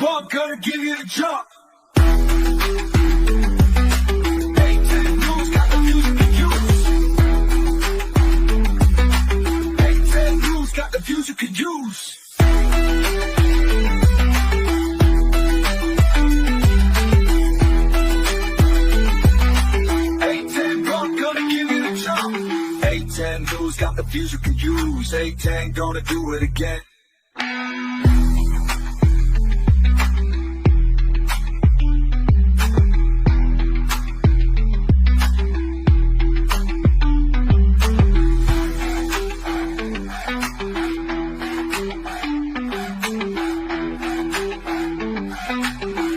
bump, gonna give you the jump. Got the views you can use. A10 bump, gonna give you the jump. A10 news got the views you can use. A10 gonna do it again.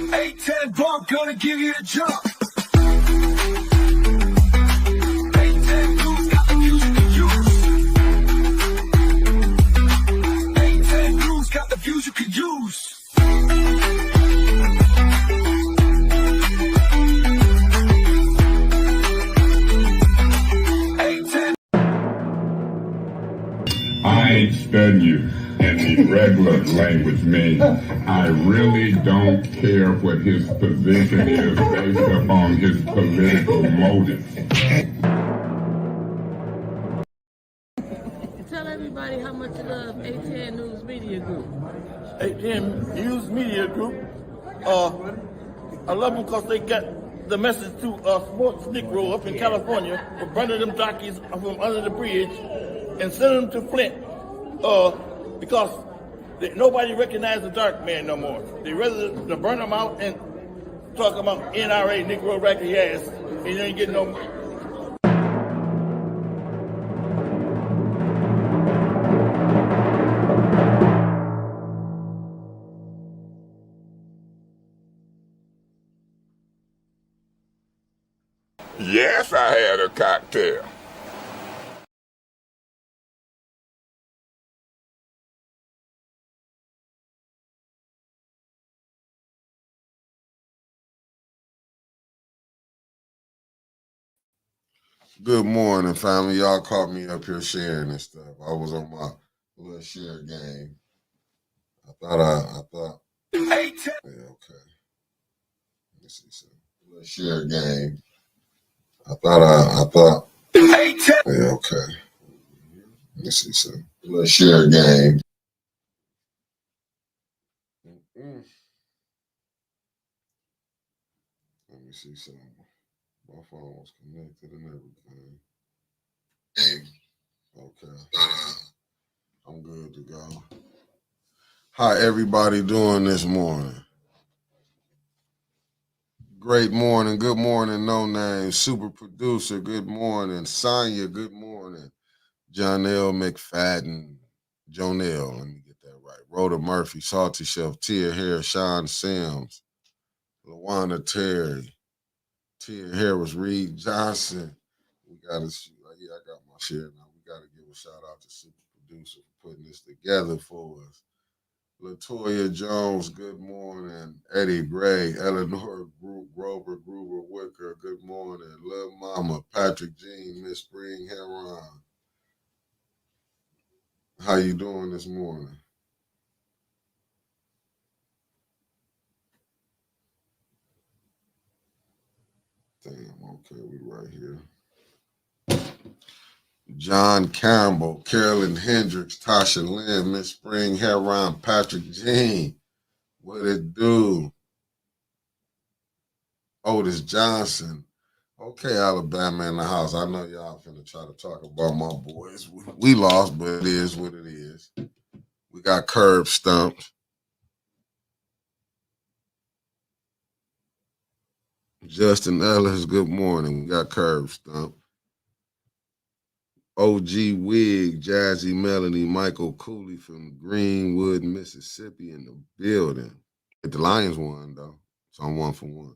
A10 bump, gonna give you the jump. A10 news got the views you can use. A10 news got the views you can use. A10. I ain't studying you in the regular language means I really don't care what his position is based upon his political motives. Tell everybody how much you love A10 News Media Group. A10 News Media Group. I love them because they got the message to sports Negro up in California for burning them jockeys from under the bridge and sending them to Flint because nobody recognizes the dark man no more. They rather to burn them out and talk about NRA, Negro racket ass, and you ain't getting no. Yes, I had a cocktail. Good morning, family. Y'all caught me up here sharing this stuff. I was on my little share game. I thought. Yeah, okay. Let me see something. Little share game. I thought. Yeah, okay. Let me see something. Little share game. Let me see something. My phone was connected and everything. Okay. I'm good to go. How everybody doing this morning? Great morning. Good morning, No Name. Super producer, good morning. Sonya, good morning. Jonelle McFadden. Jonelle, let me get that right. Rhoda Murphy, Salty Shelf, Tia Hare, Sean Sims, LaWanda Terry, Tia Harris, Reed Johnson. We got to, yeah, I got my share now. We got to give a shout out to Super Producer for putting this together for us. Latoya Jones, good morning. Eddie Gray, Eleanor Grover, Gruber Wicker, good morning. Love Mama, Patrick Jean, Miss Spring Heron. How you doing this morning? Damn, okay, we right here. John Campbell, Carolyn Hendricks, Tasha Lynn, Miss Spring Heron, Patrick Jean. What it do? Otis Johnson. Okay, Alabama in the house. I know y'all finna try to talk about my boys. We lost, but it is what it is. We got curb stumped. Justin Ellis, good morning. We got curb stumped. OG Wig, Jazzy Melody, Michael Cooley from Greenwood, Mississippi in the building. The Lions won, though. So I'm 1-for-1.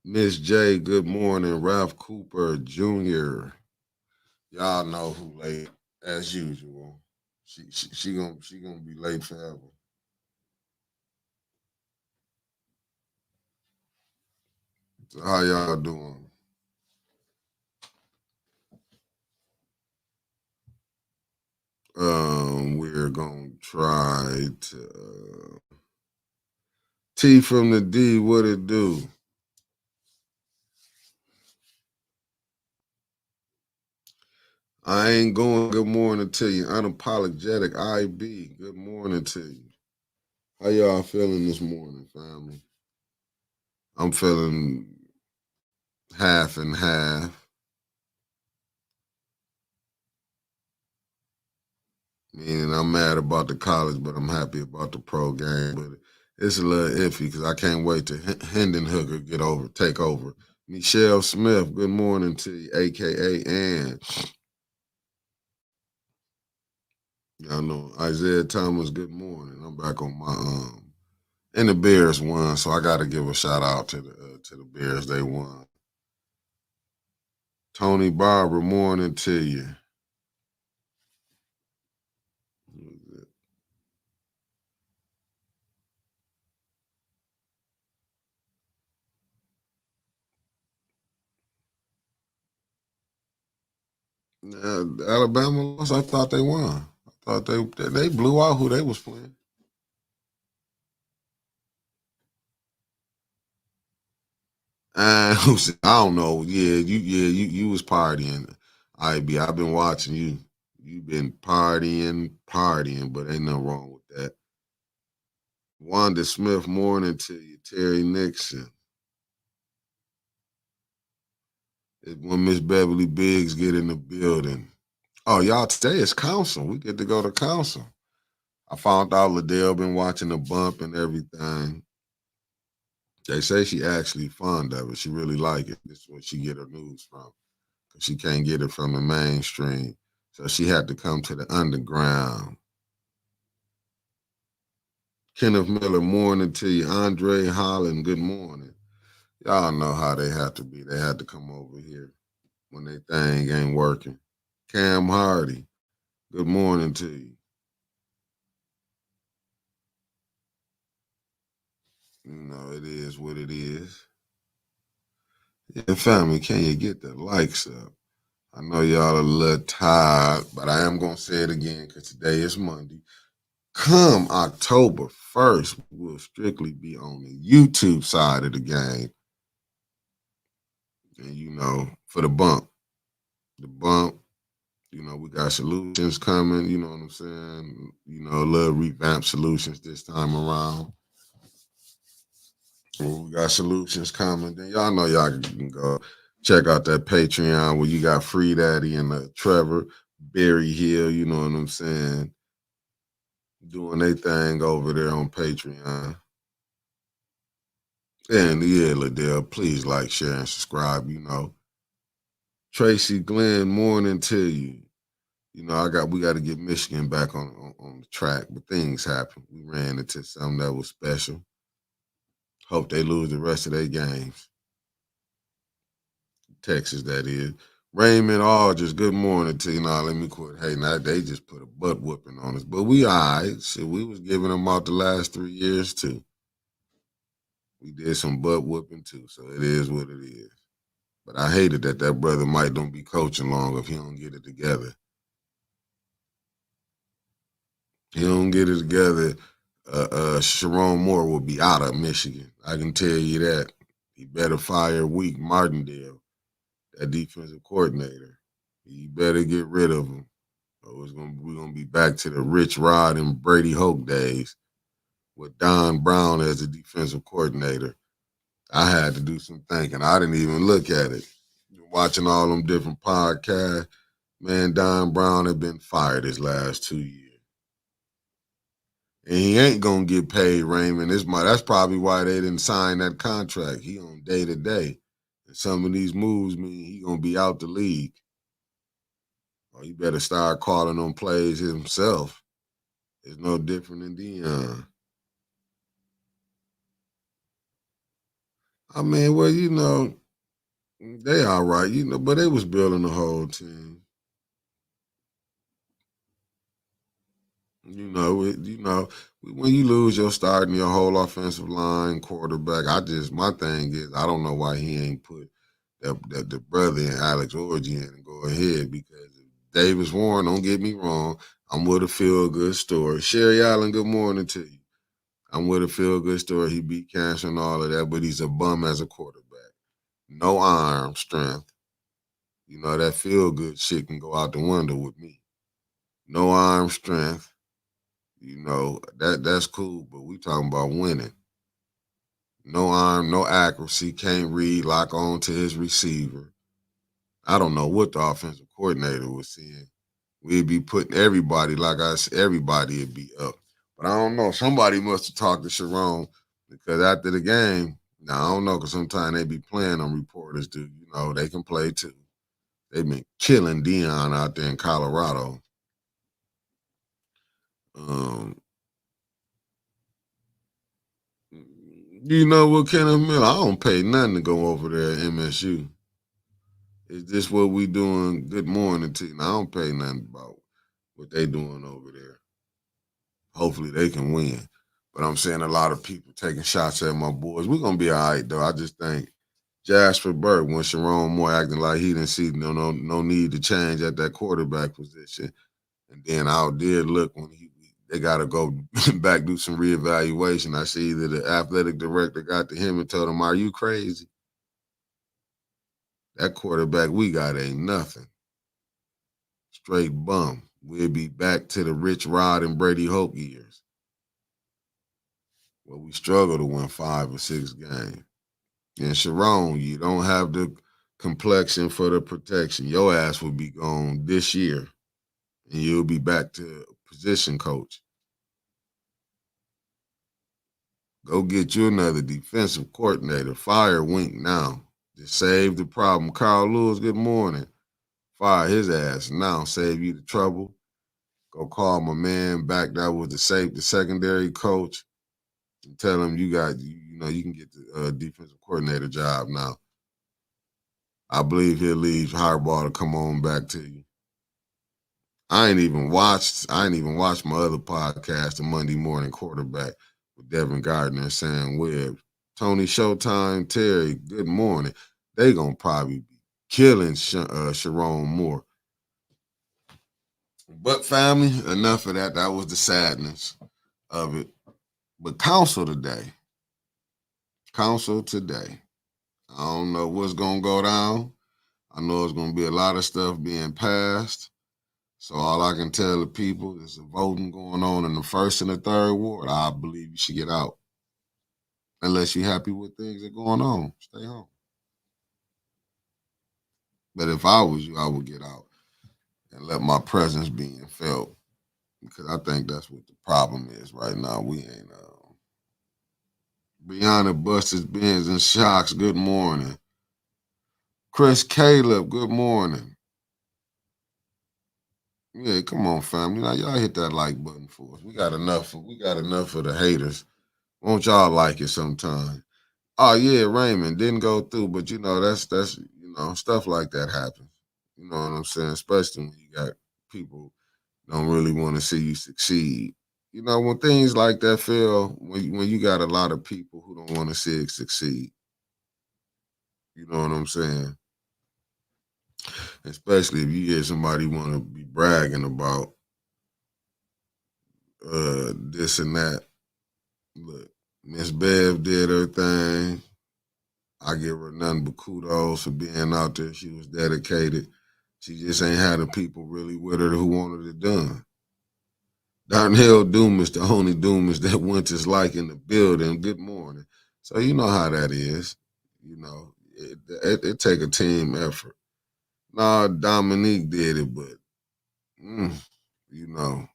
Miss J, good morning. Ralph Cooper Jr. Y'all know who late as usual. She gonna be late forever. So how y'all doing? We're gonna try to T from the D, what it do? I ain't going. Good morning to you. Unapologetic IB. Good morning to you. How y'all feeling this morning, family? I'm feeling half and half. Meaning I'm mad about the college, but I'm happy about the pro game. But it's a little iffy because I can't wait to Hendon Hooker take over. Michelle Smith, good morning to you, AKA Ann. Y'all know Isaiah Thomas, good morning. I'm back on my and the Bears won, so I got to give a shout out to the Bears. They won. Tony Barber, morning to you. Alabama lost. I thought they won. I thought they blew out who they was playing. I don't know. You was partying. I've been watching you. You've been partying, but ain't nothing wrong with that. Wanda Smith, morning to you. Terry Nixon. When Miss Beverly Biggs get in the building. Oh, y'all, today is council. We get to go to council. I found out Liddell been watching the bump and everything. They say she actually fond of it. She really like it. This is where she get her news from. Because she can't get it from the mainstream. So she had to come to the underground. Kenneth Miller, morning to you. Andre Holland, good morning. Y'all know how they have to be. They had to come over here when their thing ain't working. Cam Hardy, good morning to you. You know, it is what it is. Yeah, family, can you get the likes up? I know y'all a little tired, but I am going to say it again because today is Monday. Come October 1st, we'll strictly be on the YouTube side of the game. And, you know, for the bump, you know, we got solutions coming, you know what I'm saying? You know, a little revamped solutions this time around. We got solutions coming. Then y'all know y'all can go check out that Patreon where you got Free Daddy and Trevor, Barry Hill, you know what I'm saying, doing their thing over there on Patreon. And yeah, Liddell, please like, share, and subscribe, you know. Tracy Glenn, morning to you. You know, we got to get Michigan back on the track, but things happen. We ran into something that was special. Hope they lose the rest of their games. Texas, that is. Raymond Aldridge, good morning to you. Now, let me quit. Hey, now they just put a butt whooping on us. But we all right. Shit, we was giving them out the last 3 years, too. We did some butt whooping, too. So it is what it is. But I hated that brother Mike don't be coaching long if he don't get it together. He don't get it together, Sharon Moore will be out of Michigan. I can tell you that. He better fire Week Martindale, that defensive coordinator. He better get rid of him. Or we're gonna be back to the Rich Rod and Brady Hoke days with Don Brown as the defensive coordinator. I had to do some thinking. I didn't even look at it. Watching all them different podcasts, man, Don Brown had been fired his last 2 years. And he ain't gonna get paid, Raymond. That's probably why they didn't sign that contract. He on day to day. And some of these moves mean he gonna be out the league. Or he better start calling on plays himself. It's no different than Deion. I mean, well, you know, they all right, you know, but they was building the whole team. You know, when you lose your starting your whole offensive line, quarterback, my thing is I don't know why he ain't put the brother and Alex Orgy in and go ahead, because Davis Warren, don't get me wrong, I'm with a feel good story. Sherry Allen, good morning to you. I'm with a feel-good story. He beat cancer and all of that, but he's a bum as a quarterback. No arm strength. You know, that feel-good shit can go out the window with me. No arm strength. You know, that's cool, but we talking about winning. No arm, no accuracy, can't read, lock on to his receiver. I don't know what the offensive coordinator was seeing. We'd be putting everybody, like I said, everybody would be up. But I don't know. Somebody must have talked to Sharon because after the game, now I don't know, because sometimes they be playing on reporters, dude. You know, they can play too. They've been killing Dion out there in Colorado. You know what, Kenneth Miller? I don't pay nothing to go over there at MSU. Is this what we doing? Good morning to you. Now, I don't pay nothing about what they doing over there. Hopefully they can win. But I'm seeing a lot of people taking shots at my boys. We're gonna be all right though. I just think Jasper Burke, when Sharon Moore acting like he didn't see no need to change at that quarterback position. And then I did look when they got to go back, do some reevaluation. I see that the athletic director got to him and told him, "Are you crazy? That quarterback we got ain't nothing. Straight bum. We'll be back to the Rich Rod and Brady Hoke years, where we struggle to win 5 or 6 games. And Sharon, you don't have the complexion for the protection. Your ass will be gone this year, and you'll be back to position coach. Go get you another defensive coordinator. Fire Wink now. Just save the problem. Carl Lewis, good morning. Fire his ass now. Save you the trouble. Go call my man back that was the secondary coach, and tell him you can get the defensive coordinator job now. I believe he'll leave Harbaugh to come on back to you. I ain't even watched my other podcast, the Monday Morning Quarterback with Devin Gardner and Sam Webb. Tony Showtime, Terry, good morning. They gonna probably be killing Sharon Moore. But family, enough of that. That was the sadness of it. But council today. I don't know what's gonna go down. I know it's gonna be a lot of stuff being passed. So all I can tell the people is the voting going on in the 1st and the 3rd ward. I believe you should get out. Unless you're happy with things that are going on, stay home. But if I was you, I would get out and let my presence be felt, because I think that's what the problem is right now. We ain't Brianna Buster's Benz and Shocks, good morning. Chris Caleb, good morning. Yeah, come on, family. Now y'all hit that like button for us. We got enough of the haters. Won't y'all like it sometime? Oh yeah, Raymond didn't go through, but that's stuff like that happens. You know what I'm saying? Especially when you got people don't really want to see you succeed. You know, when things like that fail, when you got a lot of people who don't want to see it succeed. You know what I'm saying? Especially if you hear somebody want to be bragging about this and that. Look, Miss Bev did her thing. I give her nothing but kudos for being out there. She was dedicated. She just ain't had the people really with her who wanted it done. Darnell Dumas, the only Dumas that Winter's like in the building. Good morning. So you know how that is. You know, it take a team effort. Nah, Dominique did it, but you know,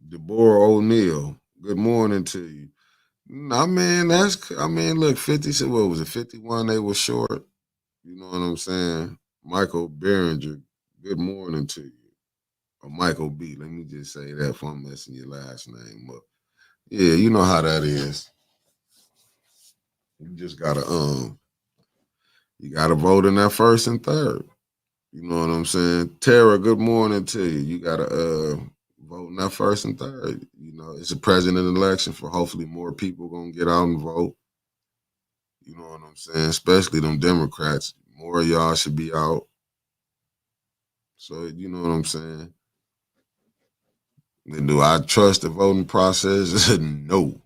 Deborah O'Neill. Good morning to you. Look, 50, what was it, 51 they were short? You know what I'm saying? Michael Behringer, good morning to you. Or Michael B, let me just say that before I'm messing your last name up. Yeah, you know how that is. You just gotta vote in that 1st and 3rd. You know what I'm saying? Tara, good morning to you. You gotta vote in that 1st and 3rd. You know, it's a president election, for hopefully more people gonna get out and vote. You know what I'm saying? Especially them Democrats. More of y'all should be out. So you know what I'm saying? Do I trust the voting process? No.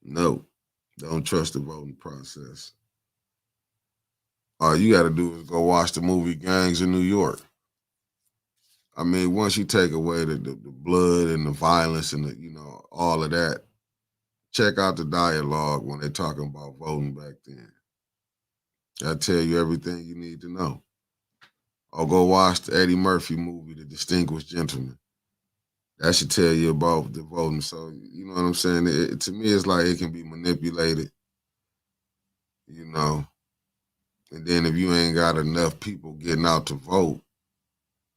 No. Don't trust the voting process. All you got to do is go watch the movie Gangs in New York. I mean, once you take away the blood and the violence and all of that, check out the dialogue when they're talking about voting back then. That'll tell you everything you need to know. Or go watch the Eddie Murphy movie, The Distinguished Gentleman. That should tell you about the voting. So, you know what I'm saying? To me, it's like it can be manipulated, And then if you ain't got enough people getting out to vote,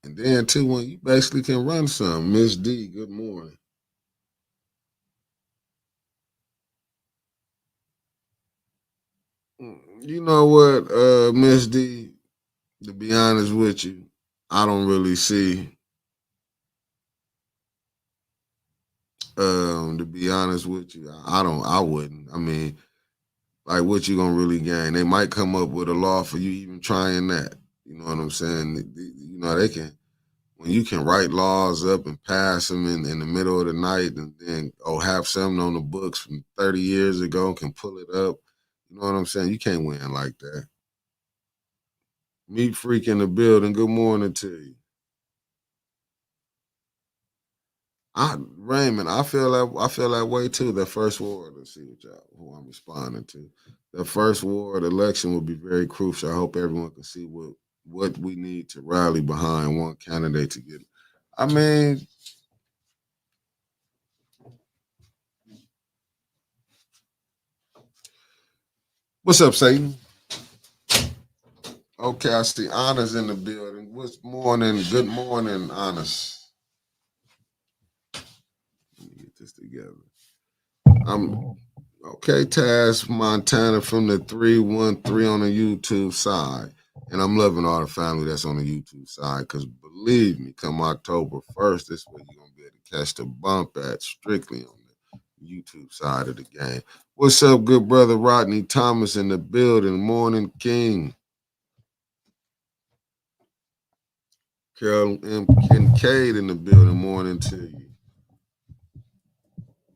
and then too, when you basically can run some. Miss D, good morning. You know what, Miss D, to be honest with you, I don't really see, to be honest with you, I wouldn't. I mean, like what you gonna really gain? They might come up with a law for you even trying that. You know what I'm saying? They can, when you can write laws up and pass them in the middle of the night and then have something on the books from 30 years ago and can pull it up. You know what I'm saying? You can't win like that. Meat Freak in the building. Good morning to you. Raymond, I feel that way too. That first ward, let's see who I'm responding to. The first ward election will be very crucial. I hope everyone can see what we need to rally behind one candidate to get. I mean, what's up, Satan? Okay, I see Honors in the building. Good morning, Honors. Let me get this together. I'm okay, Taz Montana from the 313 on the YouTube side. And I'm loving all the family that's on the YouTube side because believe me, come October 1st, this is where you're going to be able to catch the bump at strictly on the YouTube side of the game. What's up, good brother Rodney Thomas in the building? Morning, King. Carol M. Kincaid in the building. Morning to you.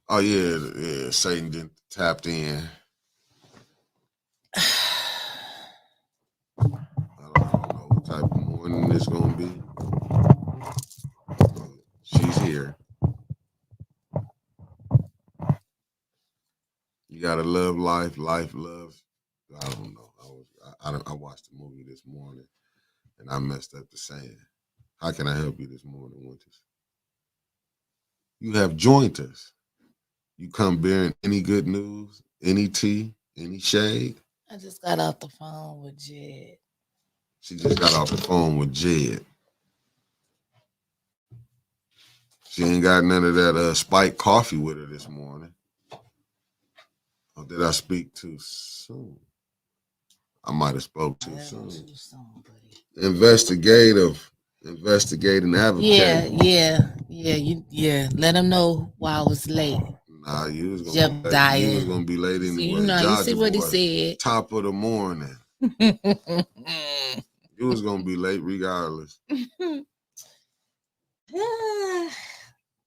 Oh, yeah, Satan just tapped in. I don't know what type of morning it's going to be. She's here. You got to love life. Life loves. I don't know. I watched the movie this morning, and I messed up the saying. How can I help you this morning, Winters? You have joined us. You come bearing any good news, any tea, any shade? I just got off the phone with Jed. She just got off the phone with Jed. She ain't got none of that spiked coffee with her this morning. Or did I speak too soon? I might have spoke too soon. Investigating advocate. Yeah. Let them know why I was late. Nah, you was gonna be late anyway. You see what he said. Top of the morning. You was gonna be late regardless.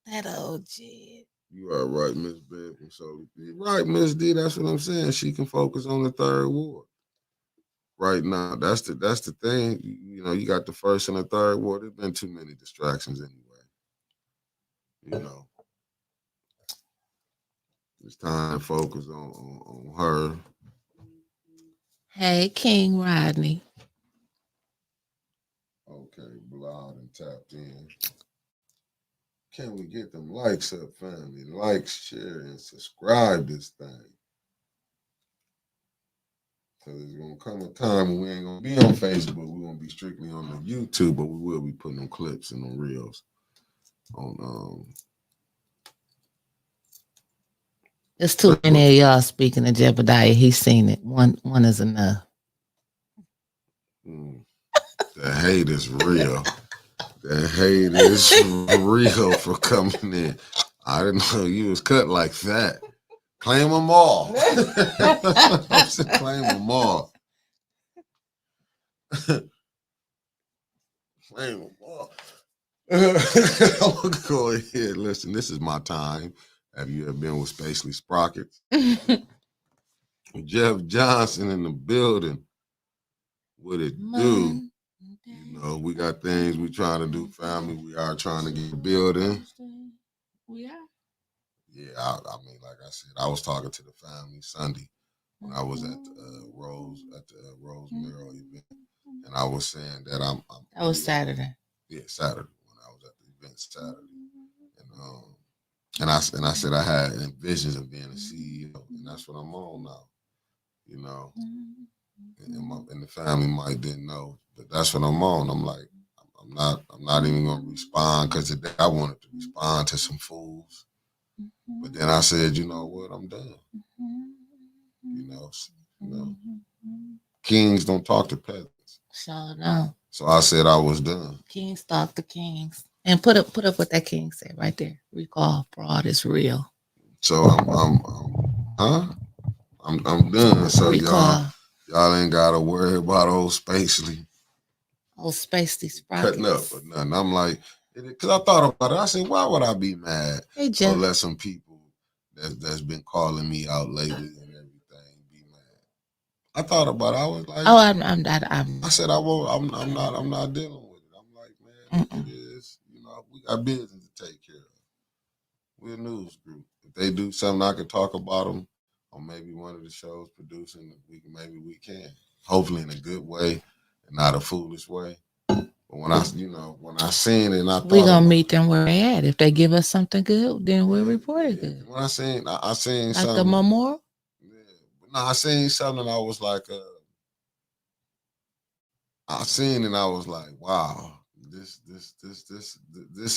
That old Jed. You are right, Miss Bib. So you're right, Miss D. That's what I'm saying. She can focus on the third ward right now. That's the thing. You got the first and the third ward. There's been too many distractions anyway. It's time to focus on her. Hey, King Rodney. Okay, blood and tapped in. Can we get them likes up, family? Like, share, and subscribe this thing. Because there's going to come a time when we ain't going to be on Facebook. We're going to be strictly on the YouTube, but we will be putting them clips and them reels on. There's too many of y'all speaking of Jebediah. He's seen it. One is enough. The hate is real. The hate is real for coming in. I didn't know you was cut like that. Claim them all. Claim them all. Claim them all. I'm gonna go ahead. Listen, this is my time. Have you ever been with Spacely Sprockets? Jeff Johnson in the building. What it do? You know, we got things we trying to do, family. We are trying to get a building. We are. Yeah, I mean, like I said, I was talking to the family Sunday when I was at the Rosemary event, and I was saying that I'm That was Saturday. Yeah, Saturday when I was at the event Saturday, and I said I had visions of being a CEO, and that's what I'm on now. You know, and the family might didn't know, but that's what I'm on. I'm like, I'm not even gonna respond because today I wanted to respond to some fools, but then I said, you know what, I'm done. You know, kings don't talk to peasants. Sure no. So I said I was done. Kings talk to kings, and put up what that king said right there. Recall, fraud is real. So I'm done. So Recall. y'all ain't gotta worry about old Spacely. Old Spacely Sprockets. Cutting up or nothing. I'm like, because I thought about it. I said, why would I be mad? Hey, Jeff. Or let some people that's been calling me out lately and everything be mad. I thought about it. I was like, oh, I'm not. I said I won't. I'm not dealing with it. I'm like, man, it is. You know, we got business to take care of. We're a news group. If they do something, I could talk about them, or maybe one of the shows producing. Maybe we can. Hopefully in a good way and not a foolish way. But when I seen it, and I thought we're gonna meet them where they at. If they give us something good, then we'll report it good. When I seen like something. The memorial. Yeah, no, I seen something. I was like, I seen and I was like, wow, this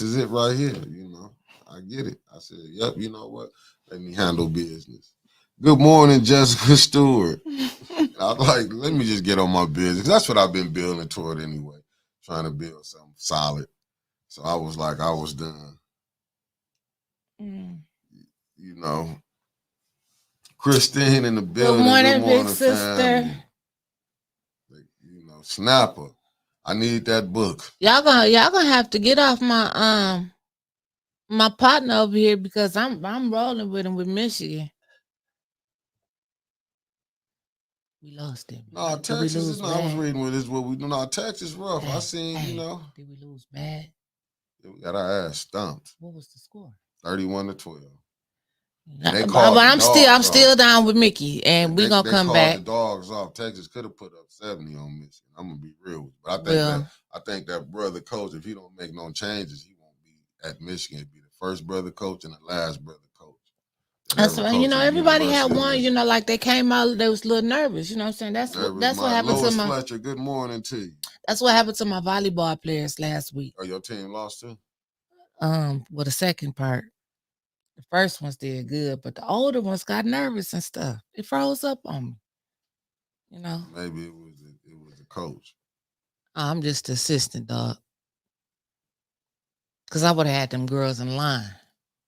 is it right here. You know, I get it. I said, yep. You know what? Let me handle business. Good morning, Jessica Stewart. I was like, let me just get on my business. That's what I've been building toward anyway, trying to build something solid. So I was like, I was done. You know, Kristen in the building. Good morning, big sister. Family. You know, Snapper. I need that book. Y'all gonna have to get off my my partner over here because I'm rolling with him with Michigan. We lost him. No, Texas is not. I was reading what is what we do. No, Texas rough. I seen, you know. Did we lose bad? Yeah, we got our ass stumped. What was the score? 31-12. But I'm still down with Mickey, and we're gonna come back. The dogs off. Texas could have put up 70 on Michigan. I'm gonna be real with you. But I think that brother coach, if he don't make no changes, he won't be at Michigan. He'll be the first brother coach and the last brother coach. That's right. You know, everybody had one. You know, like they came out, they was a little nervous. You know what I'm saying? That's what happened to my Fletcher. Good morning to you. That's what happened to my volleyball players last week. Oh, your team lost too? Well, the second part. The first ones did good, but the older ones got nervous and stuff. It froze up on me. You know. Maybe it was the coach. I'm just the assistant, dog. Because I would have had them girls in line.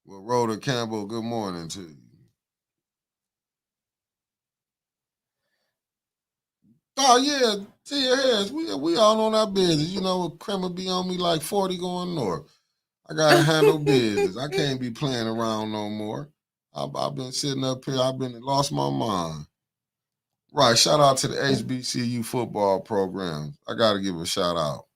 Well, Rhoda Campbell, good morning to you. Oh yeah, Tia Harris, we all on our business. You know, Kramer be on me like 40 going north. I gotta handle business. I can't be playing around no more. I've been sitting up here. I've been lost my mind. Right. Shout out to the HBCU football program. I gotta give a shout out.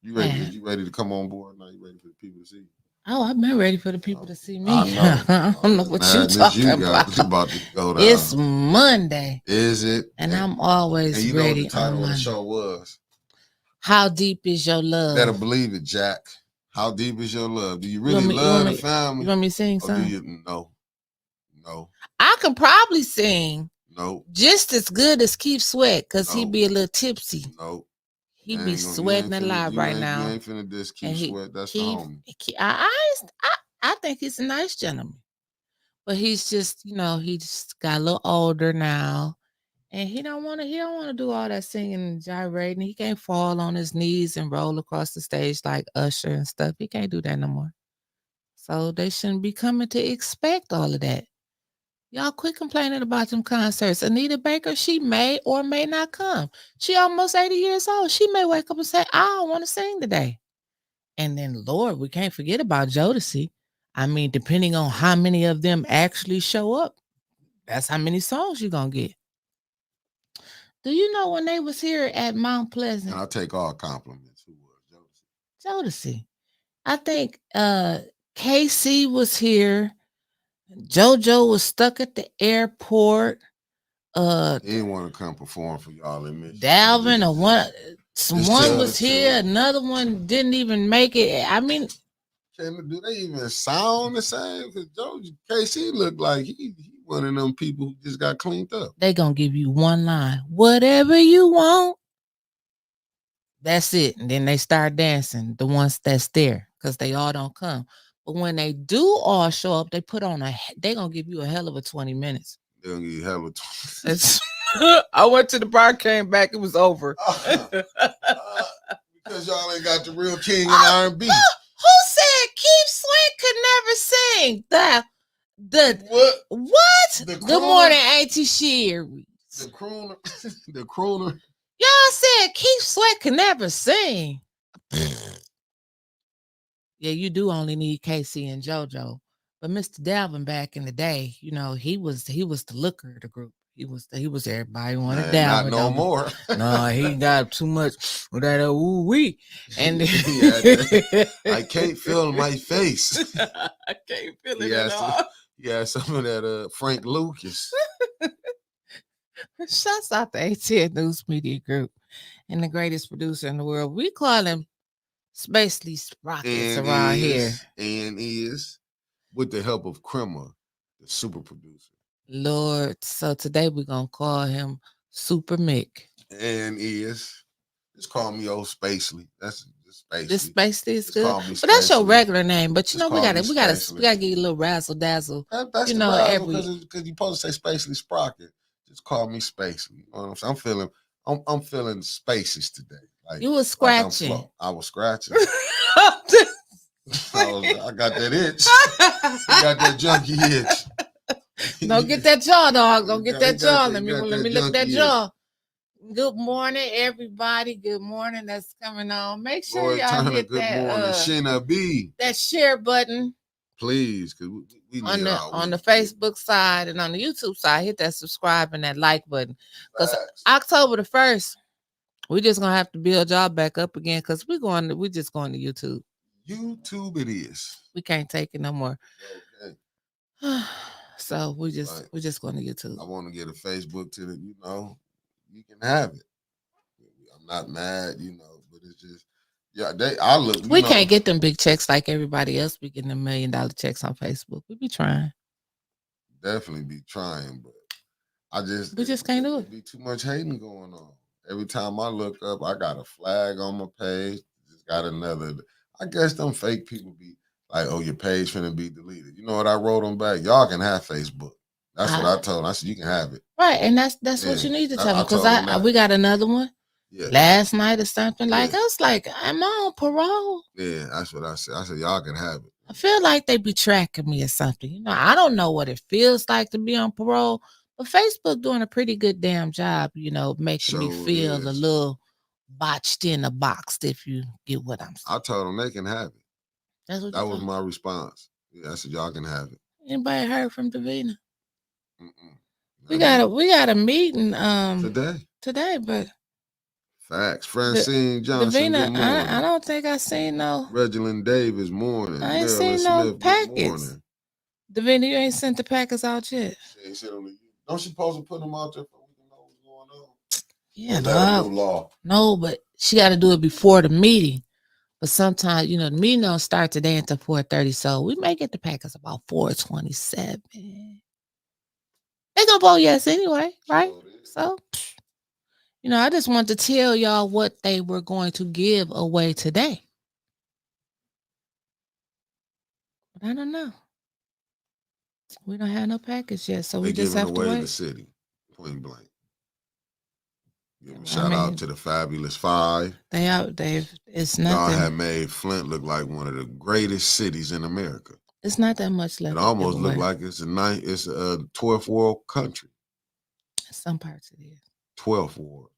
You ready? You ready to come on board now? You ready for the people to see you? Oh, I've been ready for the people to see me. I don't know what you talking about. About to go down. It's Monday. Is it? And I'm always and you ready. Know what the title of the show was? How deep is your love? Better believe it, Jack. How deep is your love? Do you really love the family? You want me to sing something? No. I can probably sing. No. Just as good as Keith Sweat, because he be a little tipsy. No. He be sweating a lot right now. You ain't finna diss Keith Sweat. That's the homie. I think he's a nice gentleman. But he's just, you know, he just got a little older now. And he don't want to do all that singing and gyrating. He can't fall on his knees and roll across the stage like Usher and stuff. He can't do that no more. So they shouldn't be coming to expect all of that. Y'all quit complaining about them concerts. Anita Baker, she may or may not come. She almost 80 years old. She may wake up and say, I don't want to sing today. And then, Lord, we can't forget about Jodeci. I mean, depending on how many of them actually show up, that's how many songs you're going to get. Do you know when they was here at Mount Pleasant? And I take all compliments. Who was Jodeci. I think KC was here. JoJo was stuck at the airport. He didn't want to come perform for y'all in Michigan. Dalvin or one was here, another one didn't even make it. I mean, do they even sound the same? Because KC looked like he one of them people who just got cleaned up. They gonna give you one line, whatever you want. That's it. And then they start dancing, the ones that's there, because they all don't come. But when they do all show up, they put on they gonna give you a hell of a 20 minutes. They're gonna give you a hell of a 20. I went to the bar, came back, it was over. Because y'all ain't got the real king in R&B. Who said Keith Sweat could never sing? What? Good morning, Auntie Sherry. The crooner. The crooner. Y'all said Keith Sweat could never sing. Yeah, you do only need Casey and JoJo. But Mr. Dalvin back in the day, you know, he was the looker of the group. He was everybody wanted Dalvin. Not no more. No, he got too much with that ooh wee. And I can't feel my face. I can't feel it at all. Yeah, some of that Frank Lucas. Shouts out to ATN News Media Group and the greatest producer in the world. We call him Spacely Sprockets around here. And is, with the help of Crema, the super producer. Lord, so today we're going to call him Super Mick. And just call me old Spacely. That's Spacely. This Spacely is good. But that's your regular name. But you know, we gotta give you a little razzle dazzle. That's you the know, razzle, because you're supposed to say Spacely Sprocket. Just call me Spacely. You know what I'm saying? I'm feeling spaces today. Like, you was scratching. Like I was scratching. I got that itch. I got that junkie itch. Don't get that jaw, dog. Don't get that jaw. Let me look at that jaw. Good morning, everybody. Good morning. That's coming on. Make sure y'all get that share button. Please, because we on the Facebook side and on the YouTube side, hit that subscribe and that like button. Because October the 1st, we're just gonna have to build y'all back up again because we're just going to YouTube. YouTube it is. We can't take it no more. Okay. So we're just going to YouTube. I want to get a Facebook to the, you can have it. I'm not mad, but it's just we can't get them big checks like everybody else. We getting $1 million checks on Facebook. We be trying. Definitely be trying, but we just can't do it. Be too much hating going on. Every time I look up, I got a flag on my page. Just got another. I guess them fake people be like, "Oh, your page finna be deleted." You know what I wrote them back? Y'all can have Facebook. That's what I told them. I said, "You can have it." Right, and that's what you need to tell them because we got another one. Yeah. Last night or something like I was like, "Am I on parole?" Yeah, that's what I said. I said, "Y'all can have it." I feel like they be tracking me or something. I don't know what it feels like to be on parole. But Facebook doing a pretty good damn job, making me feel a little botched in a box, if you get what I'm saying. I told them they can have it. That was my response. Yeah, I said, y'all can have it. Anybody heard from Davina? We got a meeting today, but facts. Francine Johnson, Davina, good morning. I don't think I seen no. Reginald Davis, morning. I ain't seen no packets. Davina, you ain't sent the packets out yet. Don't she supposed to put them out there so we can know what's going on? Yeah, that's a new law. No, but she got to do it before the meeting. But sometimes, the meeting don't start today until 4:30, so we may get the packets about 4:27. They gonna vote yes anyway, right? So, I just want to tell y'all what they were going to give away today. But I don't know. We don't have no package yet, so we just have to wait. Away the city, point blank. Shout out to the Fabulous Five. It's nothing. Y'all have made Flint look like one of the greatest cities in America. It's not that much left. It almost look like it's a 12th world country. Some parts it is. 12th ward.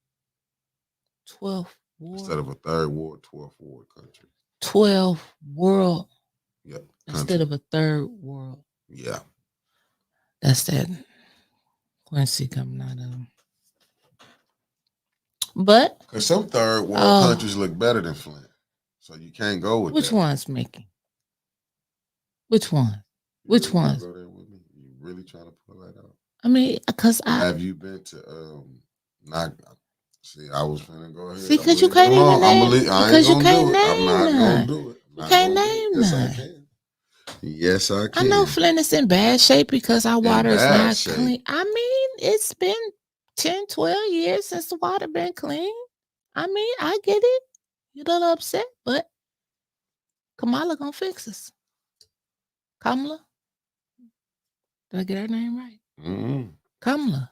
12th ward. Instead of a 3rd ward, 12th ward country. 12th world Yep. instead of a third world. Yeah. That's that Quincy coming out of them. But Because some third world countries look better than Flint. So you can't go with which that. one's Mickey? Which one? Which one? Go there with me? You really trying to pull that out? I mean, because have you been to not see, I was finna go ahead. See, because you can't even name because you can't name I'm not gonna do it. You can't name yes, none. I can. Yes, I can. I know Flint is in bad shape because our water is not clean. I mean, it's been 10, 12 years since the water been clean. I mean, I get it. You're a little upset, but Kamala gonna fix us. Kamala? Did I get her name right? Mm-hmm. Kamala.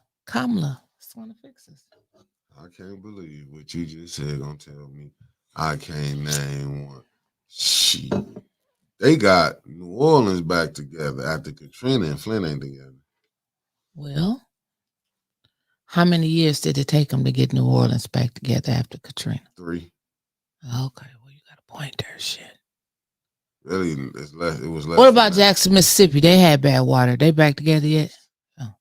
Just want to fix us. I can't believe what you just said. Gonna tell me I can't name one. Shit. They got New Orleans back together after Katrina and Flint ain't together. Well, how many years did it take them to get New Orleans back together after Katrina? 3. Okay, well, you got a point there, shit. Really, it's less. It was less. What about Jackson, Mississippi? They had bad water. They back together yet? Oh.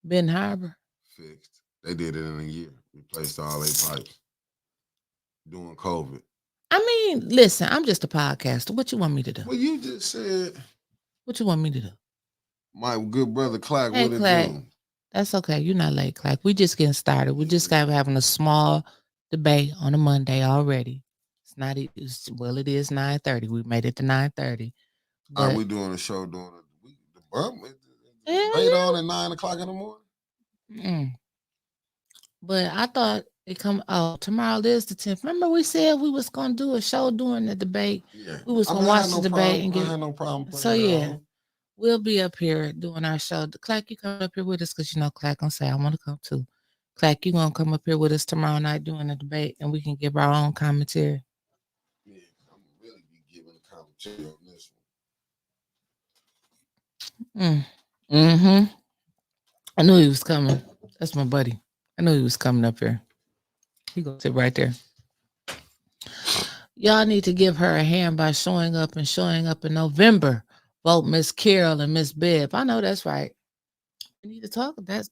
Ben Harbor? Fixed. They did it in a year. Replaced all their pipes during COVID. I mean, listen, I'm just a podcaster. What you want me to do? Well, you just said. What you want me to do? My good brother Clack, hey, what it Clack, do? That's okay. You're not late, Clack. We just getting started. We just got having a small debate on a Monday already. It's not. It is 9:30. We made it to 9:30. Are we doing a show during the bump? Debate on at 9 o'clock in the morning? But I thought it come. Oh, tomorrow is the 10th. Remember we said we was gonna do a show during the debate. Yeah, we was gonna watch the debate and get. I had no problem. So yeah, we'll be up here doing our show. Clack, you come up here with us because you know Clack gonna say I want to come too. Clack, you gonna come up here with us tomorrow night doing the debate and we can give our own commentary. Yeah, I'm really be giving a commentary on this one. Mm-hmm. I knew he was coming. That's my buddy. I knew he was coming up here. He gonna sit right there. Y'all need to give her a hand by showing up in November. Vote Miss Carol and Miss Bev. I know that's right. We need to talk. That's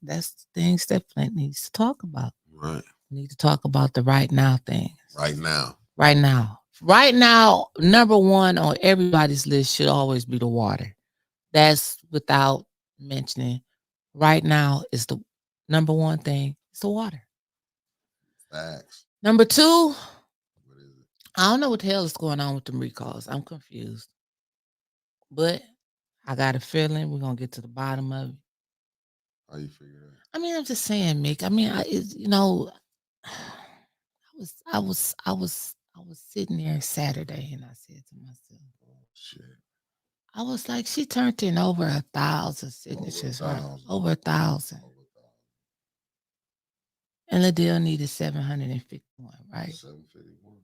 things that Flint needs to talk about. Right. We need to talk about the right now things. Right now. Right now. Right now, number one on everybody's list should always be the water. That's without mentioning. Right now is the number one thing. It's the water. Facts. Number two, what is it? I don't know what the hell is going on with them recalls. I'm confused. But I got a feeling we're gonna get to the bottom of it. How you figure that? I mean, I'm just saying, Mick. I mean, I was sitting there Saturday and I said to myself, "Oh shit." I was like, she turned in over 1,000 signatures, right? Over 1,000. And Liddell needed 751, right? 751.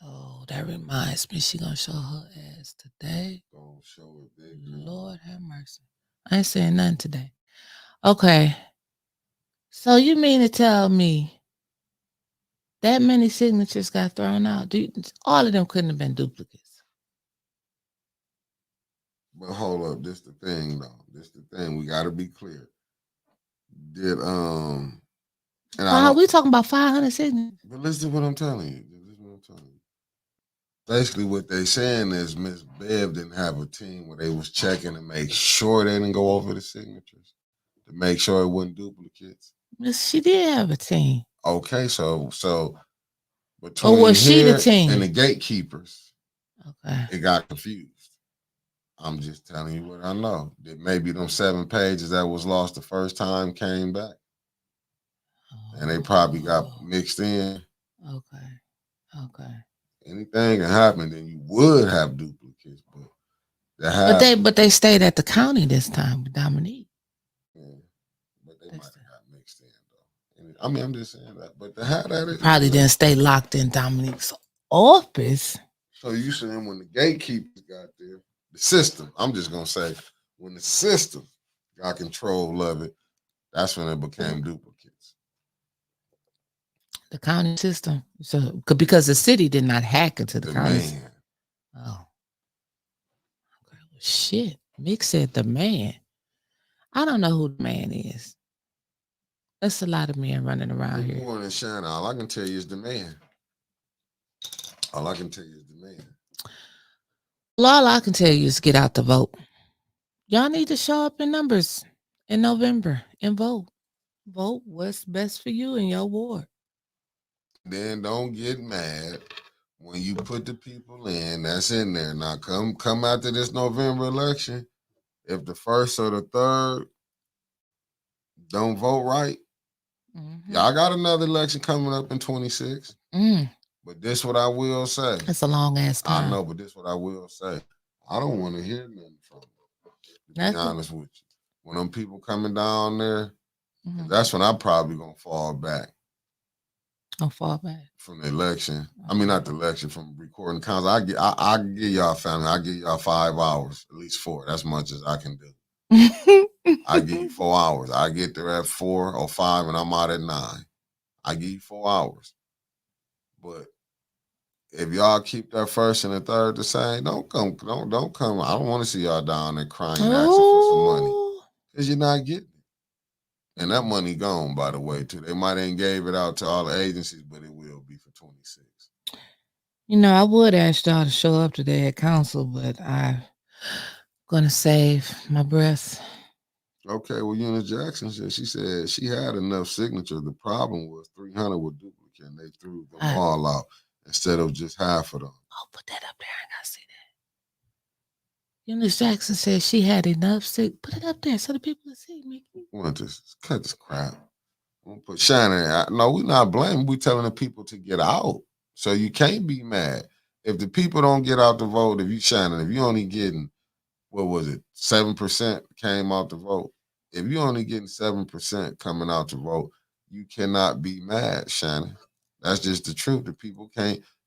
Oh, that reminds me. She gonna show her ass today. Gonna show it big. Lord have mercy. I ain't saying nothing today. Okay. So you mean to tell me that many signatures got thrown out? All of them couldn't have been duplicates. But hold up, this the thing though. This the thing. We gotta be clear. Did we talking about 500 signatures? But listen to what I'm telling you. Basically, what they saying is Miss Bev didn't have a team where they was checking to make sure they didn't go over the signatures, to make sure it wasn't duplicates. She did have a team. Okay, so between was she the team and the gatekeepers, okay, it got confused. I'm just telling you what I know. That maybe them 7 pages that was lost the first time came back. And they probably got mixed in. Okay. Anything can happen, then you would have duplicates, but they stayed at the county this time with Dominique. Yeah, but they might have got mixed in though. I mean, I'm just saying that. But to have that, probably didn't stay locked in Dominique's office. So you saying when the gatekeepers got there, the system, I'm just gonna say, when the system got control of it, that's when it became duplicates. The county system. So because the city did not hack into the county. man. Oh. Shit. Mick said the man. I don't know who the man is. That's a lot of men running around Good here. morning, Shannon. All I can tell you is the man. All I can tell you is the man. Well, all I can tell you is get out to vote. Y'all need to show up in numbers in November and vote. Vote what's best for you in your ward. Then don't get mad when you put the people in that's in there. Now come after this November election. If the first or the third don't vote right, y'all got another election coming up in 26. But this what I will say. That's a long ass time. I know, but this what I will say. I don't want to hear nothing from them. To be honest with you. When them people coming down there, that's when I'm probably gonna fall back. From the election. I mean, not the election, from recording council. I give y'all family. I give y'all 5 hours, at least 4. That's much as I can do. I give you 4 hours. I get there at 4 or 5, and I'm out at 9. I give you 4 hours. But if y'all keep that first and the third the same, don't come. I don't want to see y'all down there crying, asking for some money, because you're not getting it. And that money gone, by the way, too. They might ain't gave it out to all the agencies, but it will be for 26. You know, I would ask y'all to show up today at council, but I'm gonna save my breath. Okay, well, Eunice Jackson said she had enough signatures. The problem was 300 were duplicate, and they threw them all out instead of just half of them. Oh, put that up there. I gotta see that. Eunice Jackson said she had enough. Put it up there so the people can see, Mickey. Want to cut this crap. I'm gonna put Shannon. No, we're not blaming. We're telling the people to get out. So you can't be mad if the people don't get out to vote. If you only getting, what was it, 7% came out to vote. If you only getting 7% coming out to vote, you cannot be mad, Shannon. That's just the truth. The people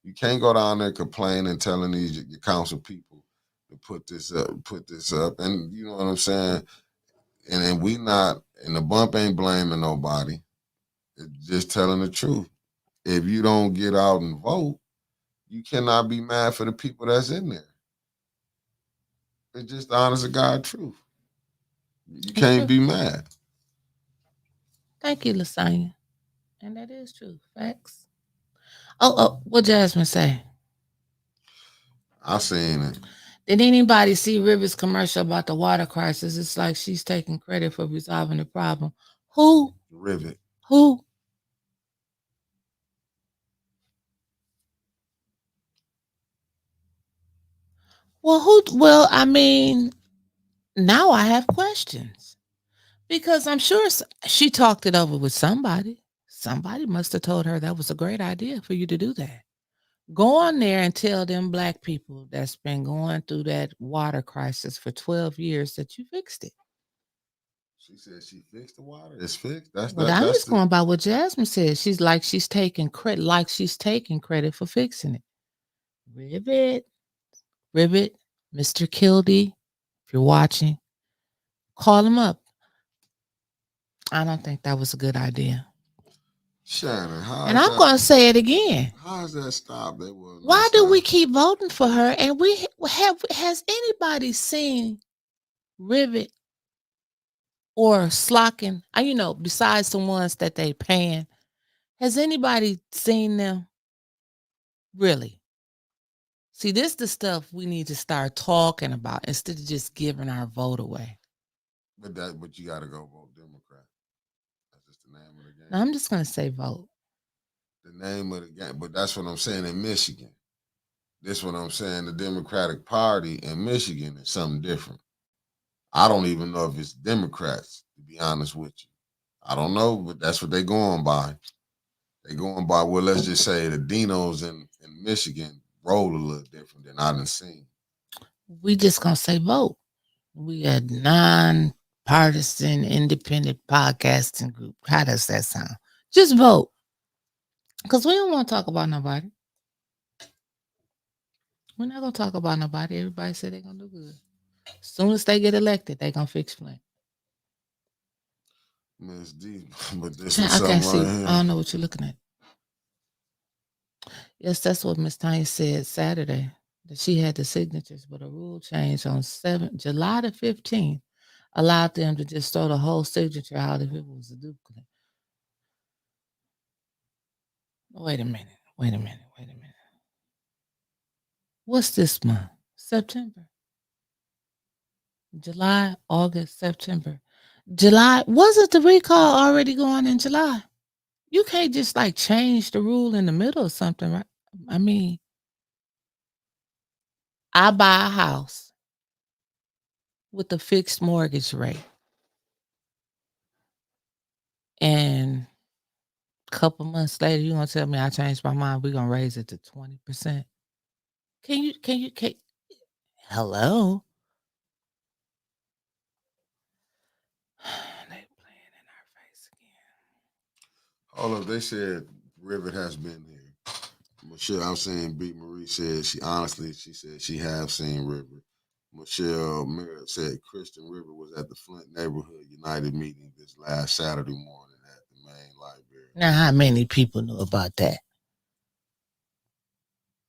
you can't go down there complaining and telling your council people to put this up. And you know what I'm saying? And we not, and the bump ain't blaming nobody. It's just telling the truth. If you don't get out and vote, you cannot be mad for the people that's in there. It's just the honest to God truth. You can't be mad. Thank you, Lasagna. And that is true. Facts. Oh, what Jasmine say? I seen it. Did anybody see Rivet's commercial about the water crisis? It's like she's taking credit for resolving the problem. Who? Rivet. Who? Well, who? Well, I mean, now I have questions because I'm sure she talked it over with somebody. Somebody must have told her that was a great idea for you to do that. Go on there and tell them black people that's been going through that water crisis for 12 years that you fixed it. She said she fixed the water. It's fixed. I'm just going by what Jasmine said. She's taking credit, for fixing it. Rivet, Mr. Kildee, if you're watching, call him up. I don't think that was a good idea. Shannon, and I'm going to say it again. How does that stop? Why do we keep voting for her? And has anybody seen Rivet or Slockin? Besides the ones that they paying, has anybody seen them? Really? See, this is the stuff we need to start talking about instead of just giving our vote away. But you got to go vote Democrat. That's just the name of the game. No, I'm just going to say vote. The name of the game. But that's what I'm saying in Michigan. This is what I'm saying. The Democratic Party in Michigan is something different. I don't even know if it's Democrats, to be honest with you. I don't know, but that's what they're going by. They're going by, well, let's just say the Dinos in Michigan roll a little different than I done seen. We just going to say vote. We a non-partisan, independent podcasting group. How does that sound? Just vote. Because we don't want to talk about nobody. We're not going to talk about nobody. Everybody said they're going to do good. As soon as they get elected, they're going to fix Flint. Miss D, but this is something right here. I don't know what you're looking at. Yes, that's what Miss Tanya said Saturday. That she had the signatures, but a rule change on July the 15th allowed them to just throw the whole signature out if it was a duplicate. Wait a minute. Wait a minute. Wait a minute. What's this month? September. July, August, September. July. Wasn't the recall already going in July? You can't just like change the rule in the middle of something, right? I mean, I buy a house with a fixed mortgage rate, and a couple months later, you gonna tell me I changed my mind? We're gonna raise it to 20%. Can hello? They playing in our face again. Hold up, they said Rivet has been here. Michelle, I'm saying B. Marie said she said she have seen Rivet. Michelle Merritt said Kristen Rivet was at the Flint Neighborhood United meeting this last Saturday morning at the main library. Now, how many people knew about that?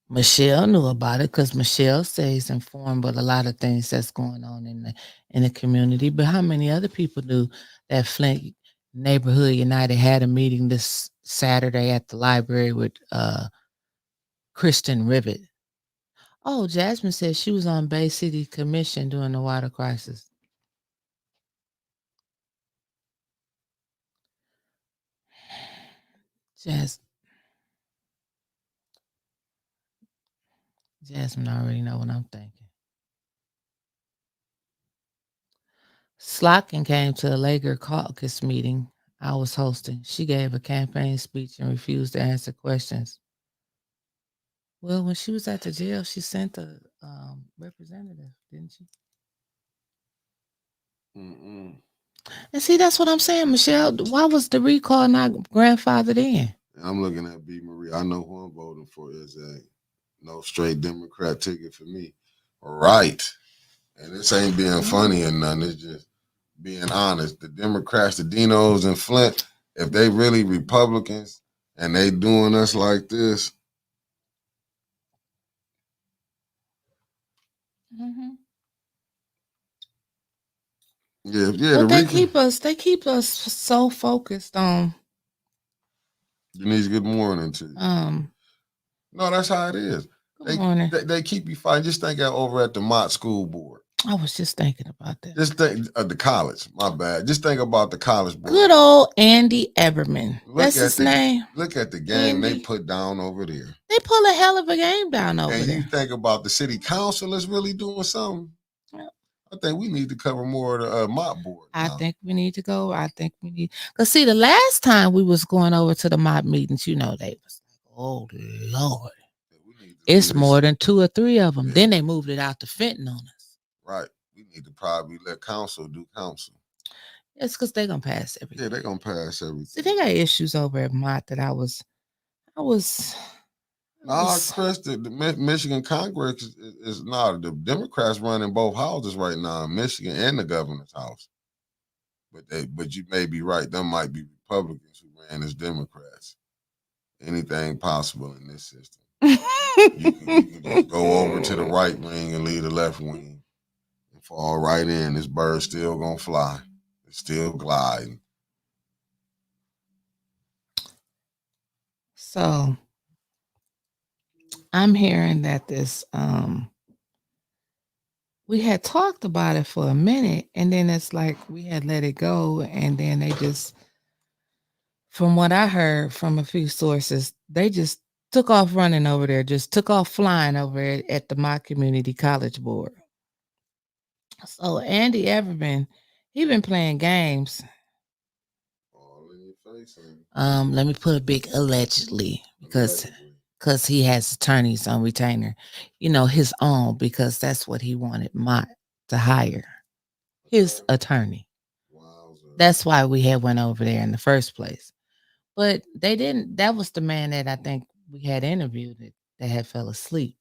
Michelle knew about it because Michelle stays informed with a lot of things that's going on in the community. But how many other people knew that Flint Neighborhood United had a meeting this Saturday at the library with Kristen Rivet? Oh, Jasmine said she was on Bay City Commission during the water crisis. Jasmine already know what I'm thinking. Slotkin came to a Lager caucus meeting I was hosting. She gave a campaign speech and refused to answer questions. Well, when she was at the jail, she sent a representative, didn't she? Mm-mm. And see, that's what I'm saying, Michelle. Why was the recall not grandfathered in? I'm looking at B. Marie. I know who I'm voting for is a no straight Democrat ticket for me. Right. And this ain't being funny or nothing. It's just being honest. The Democrats, the Dinos and Flint, if they really Republicans and they doing us like this. Mm-hmm. Yeah, But they keep us so focused on Denise, good morning to you. No, that's how it is. Good morning. They keep you fighting. Just think over at the Mott School Board. I was just thinking about that. Just think of the college. My bad. Just think about the college board. Good old Andy Everman. That's his name. Look at the game Andy. they put down over there. They pull a hell of a game down over there. And you think about the city council is really doing something. Yep. I think we need to cover more of the Mott board. I think we need to go. Because see, the last time we was going over to the Mott meetings, they was like, oh Lord. It's more than 2 or 3 of them. Yeah. Then they moved it out to Fenton on us. Right. We need to probably let council do council. It's because they're going to pass everything. Yeah, they're going to pass everything. See, they got issues over at Mott that I was. Chris, the Michigan Congress is not. The Democrats running both houses right now in Michigan and the governor's house. But you may be right. There might be Republicans who ran as Democrats. Anything possible in this system. You can just go over to the right wing and leave the left wing and fall right in. This bird's still gonna fly. It's still gliding. So I'm hearing that this we had talked about it for a minute, and then it's like we had let it go, and then they just, from what I heard from a few sources, they just took off running over there, just took off flying over at the Mott Community College Board. So Andy Everman, he been playing games. All in your face. Let me put a big allegedly because he has attorneys on retainer, his own, because that's what he wanted Mott to hire, his attorney. That's why we had went over there in the first place. But they didn't. That was the man that I think we had interviewed that had fell asleep.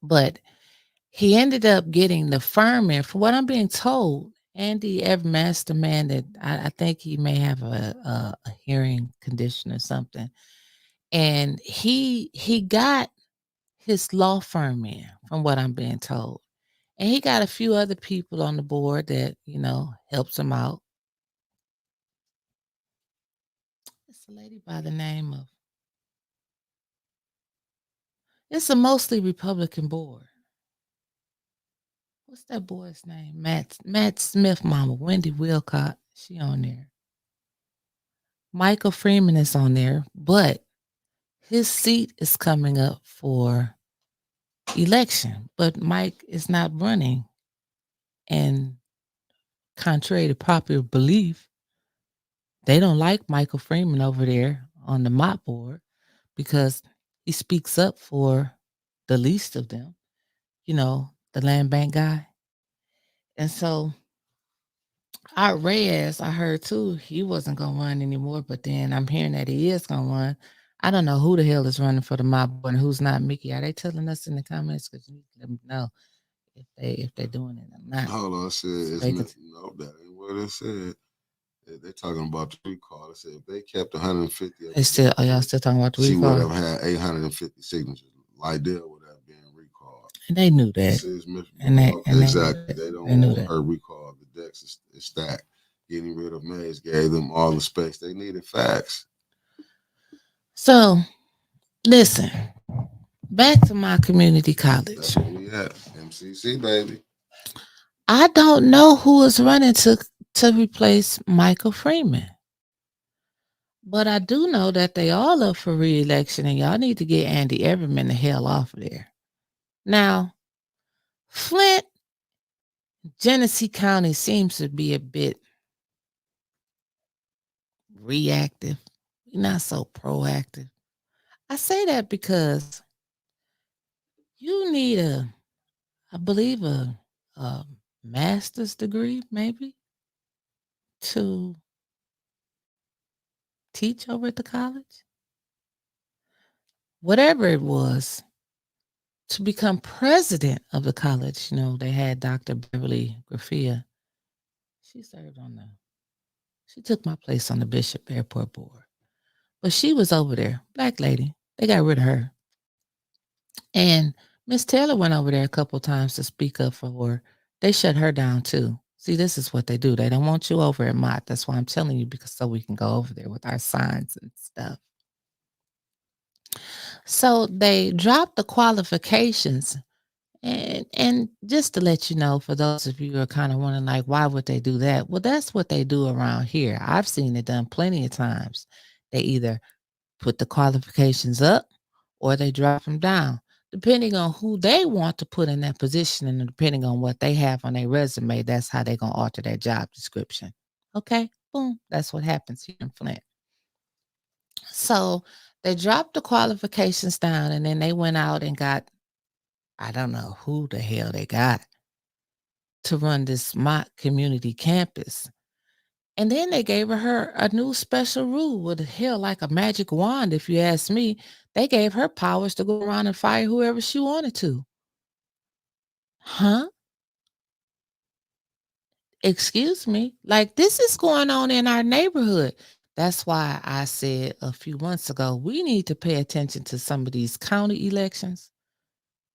But he ended up getting the firm in. For what I'm being told, Andy Everman's the man that I think he may have a hearing condition or something. and he got his law firm in, from what I'm being told. And he got a few other people on the board that, helps him out. It's a lady by the name of, it's a mostly Republican board. What's that boy's name? Matt Smith mama, Wendy Wilcott. She on there. Michael Freeman is on there, but his seat is coming up for election. But Mike is not running. And contrary to popular belief, they don't like Michael Freeman over there on the MOP board because he speaks up for the least of them, the land bank guy. And so our Reyes, I heard too, he wasn't going to run anymore, but then I'm hearing that he is going to run. I don't know who the hell is running for the MOP board and who's not. Mickey, are they telling us in the comments? Because you need to let me know if they're doing it or not. Hold on, I said They it's could- no, that ain't what it said. They're talking about the recall. They said if they kept 150, of They still, are y'all still talking about the she would recall? have had 850 signatures. Lydell would have been recalled. And they knew that. Says Miss And they exactly. knew They don't they knew want that. her recall. The decks is stacked. Getting rid of Mays gave them all the space they needed. Facts. So, listen, back to my community college. That's where we at. MCC, baby. I don't know who is running to replace Michael Freeman. But I do know that they all up for re-election, and y'all need to get Andy Everman the hell off of there. Now, Flint, Genesee County seems to be a bit reactive, not so proactive. I say that because you need I believe a master's degree, maybe, to teach over at the college. Whatever it was, to become president of the college, they had Dr. Beverly Graffia. She served she took my place on the Bishop Airport Board. But she was over there, black lady. They got rid of her. And Miss Taylor went over there a couple times to speak up for her. They shut her down too. See, this is what they do. They don't want you over at Mott. That's why I'm telling you, because so we can go over there with our signs and stuff. So they dropped the qualifications. And just to let you know, for those of you who are kind of wondering, like, why would they do that? Well, that's what they do around here. I've seen it done plenty of times. They either put the qualifications up or they drop them down, depending on who they want to put in that position and depending on what they have on their resume. That's how they're going to alter their job description. Okay, boom. That's what happens here in Flint. So they dropped the qualifications down and then they went out and got, I don't know who the hell they got to run this mock community campus. And then they gave her a new special rule with hell like a magic wand, if you ask me. They gave her powers to go around and fire whoever she wanted to. Huh? Excuse me? Like, this is going on in our neighborhood. That's why I said a few months ago, we need to pay attention to some of these county elections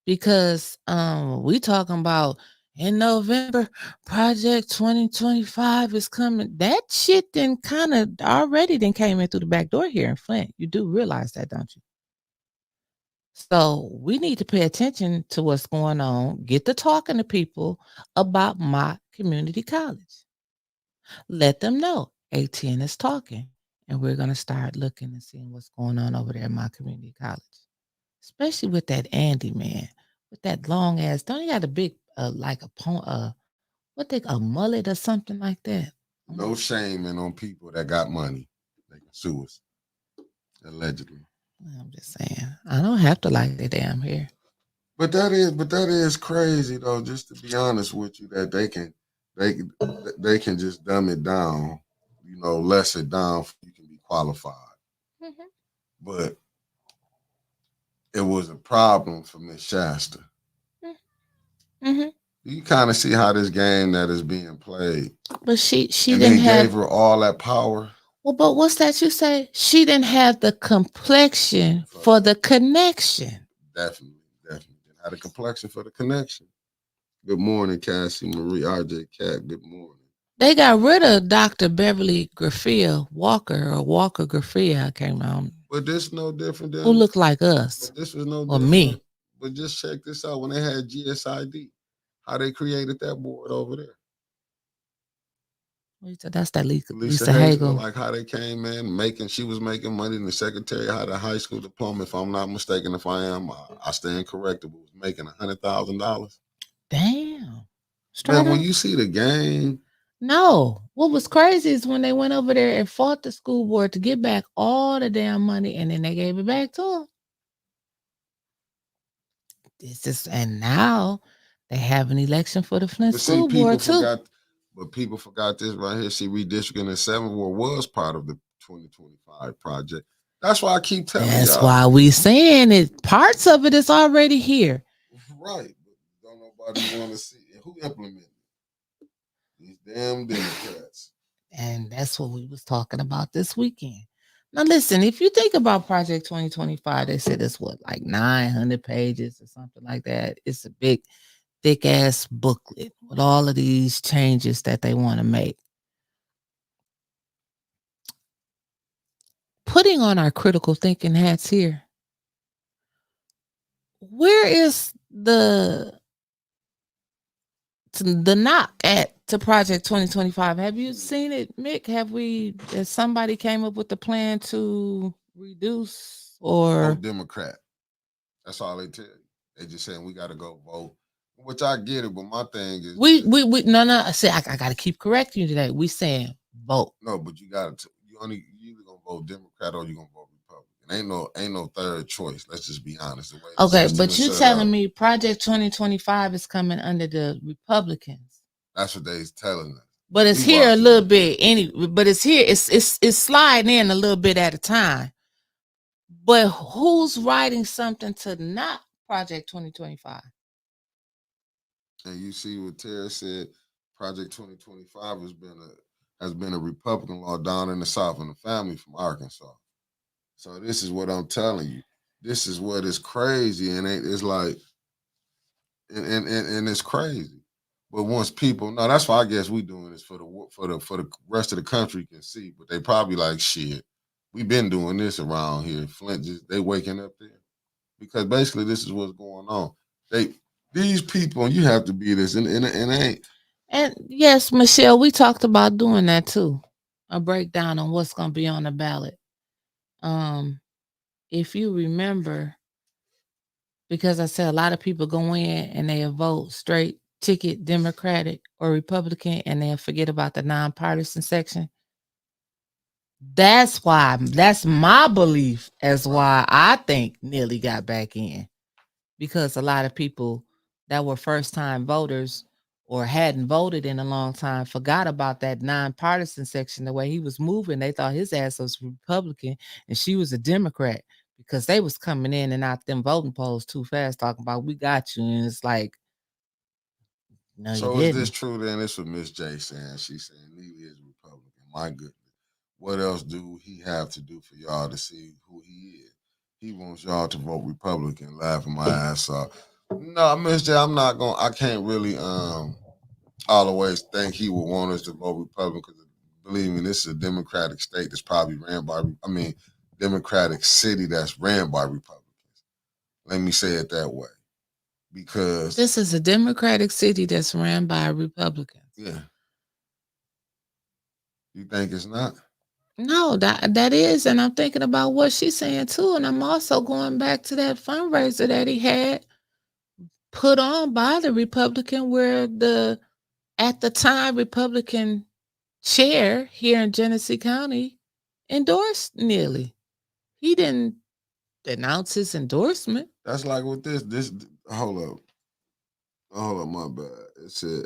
because we talking about in November, Project 2025 is coming. That shit then kind of already then came in through the back door here in Flint. You do realize that, don't you? So we need to pay attention to what's going on. Get to talking to people about my community college. Let them know ATN is talking, and we're going to start looking and seeing what's going on over there at my community college. Especially with that Andy man, with that long ass. Don't he got a big like a mullet or something like that? No shaming on people that got money. They can sue us. Allegedly. I'm just saying. I don't have to like their damn hair. But that is crazy though, just to be honest with you, that they can just dumb it down, less it down so you can be qualified. Mm-hmm. But it was a problem for Miss Shasta. Mm-hmm. You kind of see how this game that is being played. But she and didn't then have gave her all that power. Well, but what's that you say? She didn't have the complexion for the connection. Definitely. Had a complexion for the connection. Good morning, Cassie Marie, RJ Cat. Good morning. They got rid of Dr. Beverly Graffia Walker or Walker Graffia. I can't remember. But this no different Who than. looked like us But this was no or different. me. But just check this out. When they had GSID, how they created that board over there. That's that Lisa Lisa Hagel, Hagel. like how they came in, she was making money, and the secretary had a high school diploma, if I'm not mistaken. If I am, I stand corrected, was making $100,000. Damn. Man, when you see the game. No. What was crazy is when they went over there and fought the school board to get back all the damn money, and then they gave it back to them. It's just, and now they have an election for the Flint School Board too. But people forgot this right here. See, redistricting in 7 Ward was part of the 2025 project. That's why I keep telling y'all. That's why we saying it. Parts of it is already here. Right. But don't nobody want to see it. Who implemented it? These damn Democrats. And that's what we was talking about this weekend. Now listen, if you think about Project 2025, they said it's what, like 900 pages or something like that. It's a big, thick ass booklet with all of these changes that they want to make. Putting on our critical thinking hats here, where is the knock to Project 2025? Have you seen it, Mick? Has somebody came up with the plan to reduce or Democrat? That's all they tell you. They just saying we got to go vote, which I get it. But my thing is we no. See, I got to keep correcting you today. We saying vote. No, but you either gonna vote Democrat or you gonna vote Republican. Ain't no third choice. Let's just be honest. Okay, but you telling me Project 2025 is coming under the Republicans? That's what they's telling us. But it's here a little bit. But it's here. It's sliding in a little bit at a time. But who's writing something to not Project 2025? And you see what Tara said. Project 2025 has been a Republican law down in the South, and the family from Arkansas. So this is what I'm telling you. This is what is crazy, and it's like, and it's crazy. But once people know, that's why I guess we doing this for the rest of the country can see. But they probably like, shit, we've been doing this around here. Flint they waking up there because basically this is what's going on. These people, you have to be this, and ain't. And yes, Michelle, we talked about doing that too. A breakdown on what's going to be on the ballot. If you remember, because I said a lot of people go in and they vote straight ticket Democratic or Republican, and they'll forget about the nonpartisan section. That's my belief as why I think Neely got back in, because a lot of people that were first time voters or hadn't voted in a long time forgot about that nonpartisan section. The way he was moving, they thought his ass was Republican and she was a Democrat, because they was coming in and out them voting polls too fast talking about we got you, and it's like, no, so you didn't. Is this true then? This what Miss J saying. She's saying Neely is Republican. My goodness. What else do he have to do for y'all to see who he is? He wants y'all to vote Republican, laughing my ass off. No, Miss J, I can't really always think he would want us to vote Republican, because believe me, this is a Democratic state that's probably Democratic city that's ran by Republicans. Let me say it that way. Because this is a Democratic city that's ran by Republicans. Yeah. You think it's not? No, that is, and I'm thinking about what she's saying too, and I'm also going back to that fundraiser that he had put on by the Republican, where at the time Republican chair here in Genesee County endorsed Neely. He didn't announce his endorsement. That's like with this. Hold up, my bad. It said,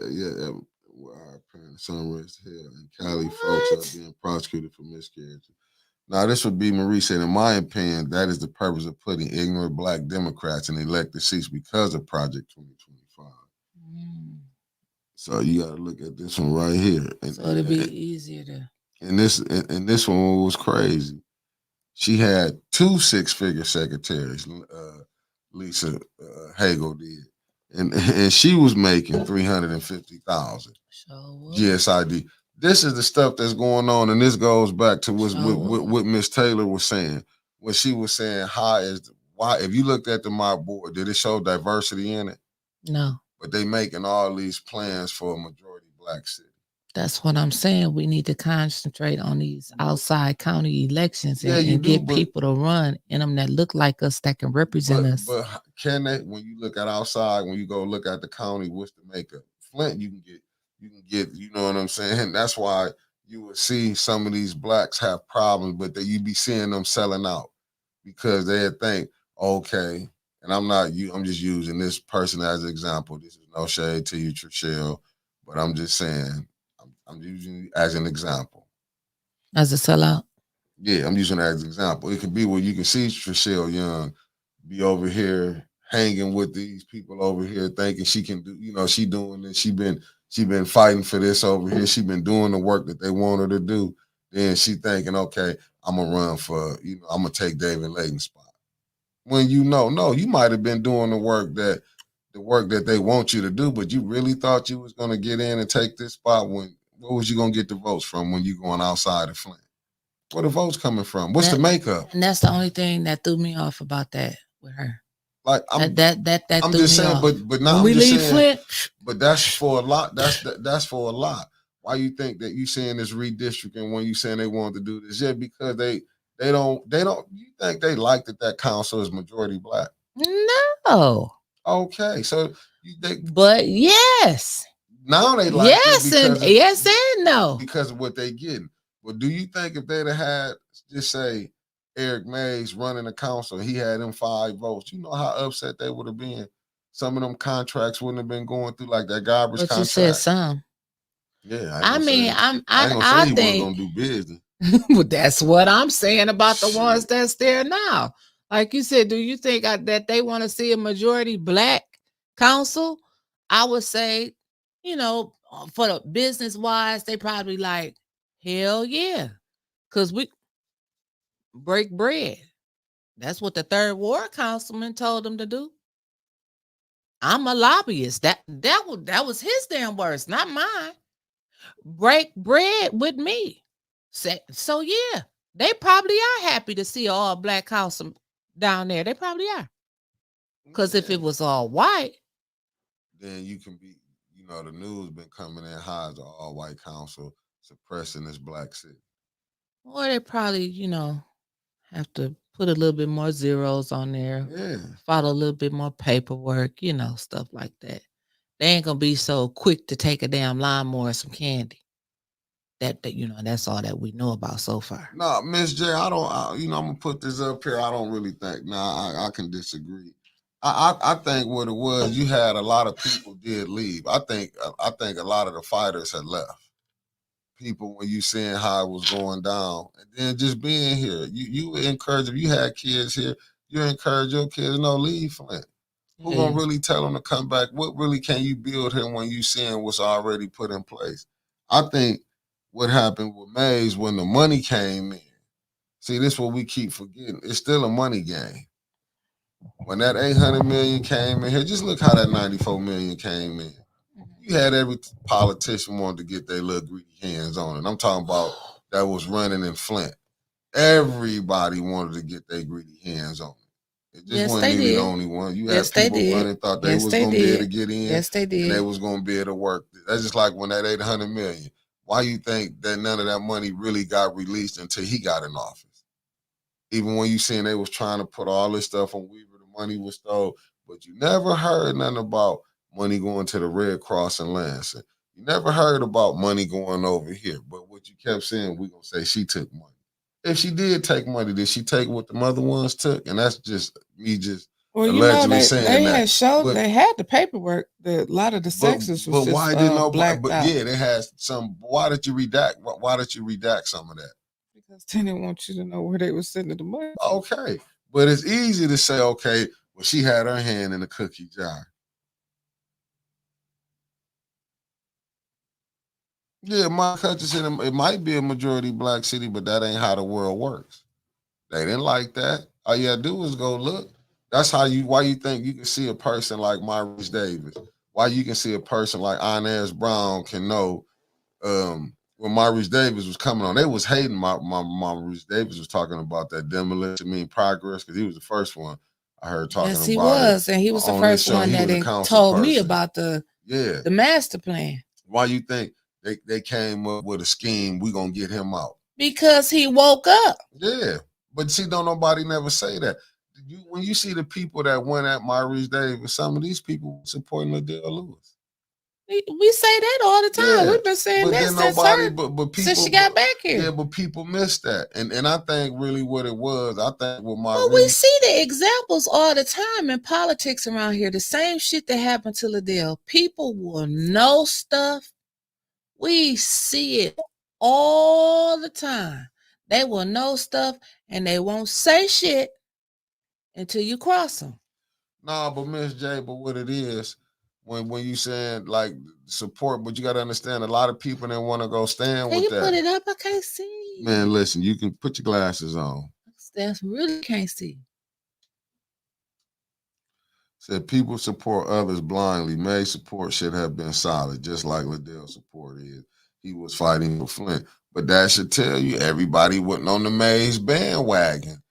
Sunrise Hill and Cali folks are being prosecuted for miscarriage. Now, this would be Marie said, in my opinion, that is the purpose of putting ignorant Black Democrats in elected seats because of Project 2025. So you got to look at this one right here. So it'll be easier to. And this one was crazy. She had 2 six-figure secretaries. Lisa Hagel did, and she was making 350,000 So GSID. This is the stuff that's going on, and this goes back to what Miss Taylor was saying when she was saying why. If you looked at the mob board, did it show diversity in it? No. But they making all these plans for a majority black city. That's what I'm saying. We need to concentrate on these outside county elections and get people to run in them that look like us, that can represent us. But can they? When you look at outside, when you go look at the county, what's the makeup? Flint, you can get. You know what I'm saying? That's why you would see some of these blacks have problems, but that you be seeing them selling out because they think, okay, and I'm just using this person as an example. This is no shade to you, Trishelle, but I'm just saying. I'm using you as an example. As a sellout? Yeah, I'm using that as an example. It could be where you can see Trishelle Young be over here hanging with these people over here thinking she can do, she doing this. She been fighting for this over here. She been doing the work that they want her to do. Then she thinking, okay, I'm gonna run for, I'm gonna take David Layton's spot. When no, you might have been doing the work that they want you to do, but you really thought you was gonna get in and take this spot where was you gonna get the votes from when you going outside of Flint? Where the votes coming from? What's the makeup? And that's the only thing that threw me off about that with her. Like I'm threw just me saying, off. but now when we leave Flint, but that's for a lot. That's for a lot. Why you think that you saying this redistricting when you saying they wanted to do this? Yeah, because they don't. You think they like that council is majority black? No. Okay, so but yes. Now they like yes and no because of what they getting. But do you think if they'd have had, just say, Eric Mays running the council, he had them 5 votes, you know how upset they would have been? Some of them contracts wouldn't have been going through like that garbage contract. You said some. Yeah, I ain't gonna say he wasn't gonna do business. Well, that's what I'm saying about the ones that's there now. Like you said, do you think that they want to see a majority black council? I would say, for the business wise, they probably like, hell yeah. Because we break bread. That's what the third ward councilman told them to do. I'm a lobbyist. That was his damn words, not mine. Break bread with me. So yeah, they probably are happy to see all black council down there. They probably are. Because if it was all white, then you can be, the news been coming in high as an all white council suppressing this black city. Or they probably, have to put a little bit more zeros on there. Yeah. Follow a little bit more paperwork, stuff like that. They ain't gonna be so quick to take a damn lawnmower and some candy. That that's all that we know about so far. No, Miss J, I'm gonna put this up here. I don't really think. I can disagree. I think what it was, you had a lot of people did leave. I think a lot of the fighters had left. People, when you seeing how it was going down, and then just being here, you encourage. If you had kids here, you encourage your kids to leave Flint. Who gonna really tell them to come back? What really can you build here when you seeing what's already put in place? I think what happened with Mays when the money came in. See, this is what we keep forgetting. It's still a money game. When that 800 million came in here, just look how that 94 million came in. You had every politician wanted to get their little greedy hands on it. I'm talking about that was running in Flint. Everybody wanted to get their greedy hands on it. It just wasn't really the only one. You had people running, thought they was going to be able to get in. Yes, they did. And they was going to be able to work. That's just like when that 800 million. Why you think that none of that money really got released until he got in office? Even when you seen they was trying to put all this stuff on Weaver, the money was stole, but you never heard nothing about money going to the Red Cross in Lansing. You never heard about money going over here. But what you kept saying, we're going to say she took money. If she did take money, did she take what the mother ones took? And that's just me allegedly saying they that. Had showed, they had the paperwork that a lot of the sexes was just why didn't blacked out. Yeah, they had some. Why did you redact? Why did you redact some of that? Because they didn't want you to know where they were sending the money. Okay, but it's easy to say, okay, well, she had her hand in the cookie jar. Yeah, Mike Hutchinson, it might be a majority black city, but that ain't how the world works. They didn't like that. All you gotta do is go look. That's why you think you can see a person like Maurice Davis. Why you can see a person like Inez Brown can know when Maurice Davis was coming on. They was hating Maurice Davis was talking about that demolition mean progress because he was the first one I heard talking Yes, he about was, it and he was the on this first show. one He that was a council told me person. about the Yeah. master plan. Why you think they came up with a scheme? We gonna get him out because he woke up. Yeah, but see, don't nobody never say that. When you see the people that went at Maurice Davis, some of these people supporting Liddell Lewis. We say that all the time. Yeah, We've been saying but that then since nobody, her, but people, since she got back here. Yeah, but people miss that, and I think really what it was, I think with Well, we Maurice, see the examples all the time in politics around here. The same shit that happened to Liddell. People will know stuff. We see it all the time. They will know stuff and they won't say shit until you cross them. Nah, but Miss J, but what it is, when you saying like support, but you got to understand a lot of people didn't want to go stand Can with you that. put it up? I can't see. Man, listen, you can put your glasses on. That's really can't see. Said people support others blindly. May's support should have been solid, just like Liddell's support is. He was fighting for Flint. But that should tell you everybody wasn't on the Mays bandwagon,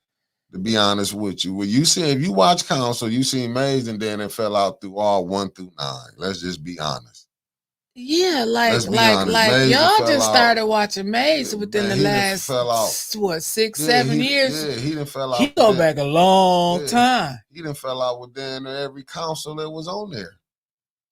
to be honest with you. Well, you see, if you watch Council, you see Mays and then it fell out through all 1 through 9. Let's just be honest. Yeah, Let's be honest. Mays y'all just started watching Mays within the he last fell out. 6, 7 years. Yeah, he didn't fell out. He go back a long time. He didn't fell out with damn every council that was on there.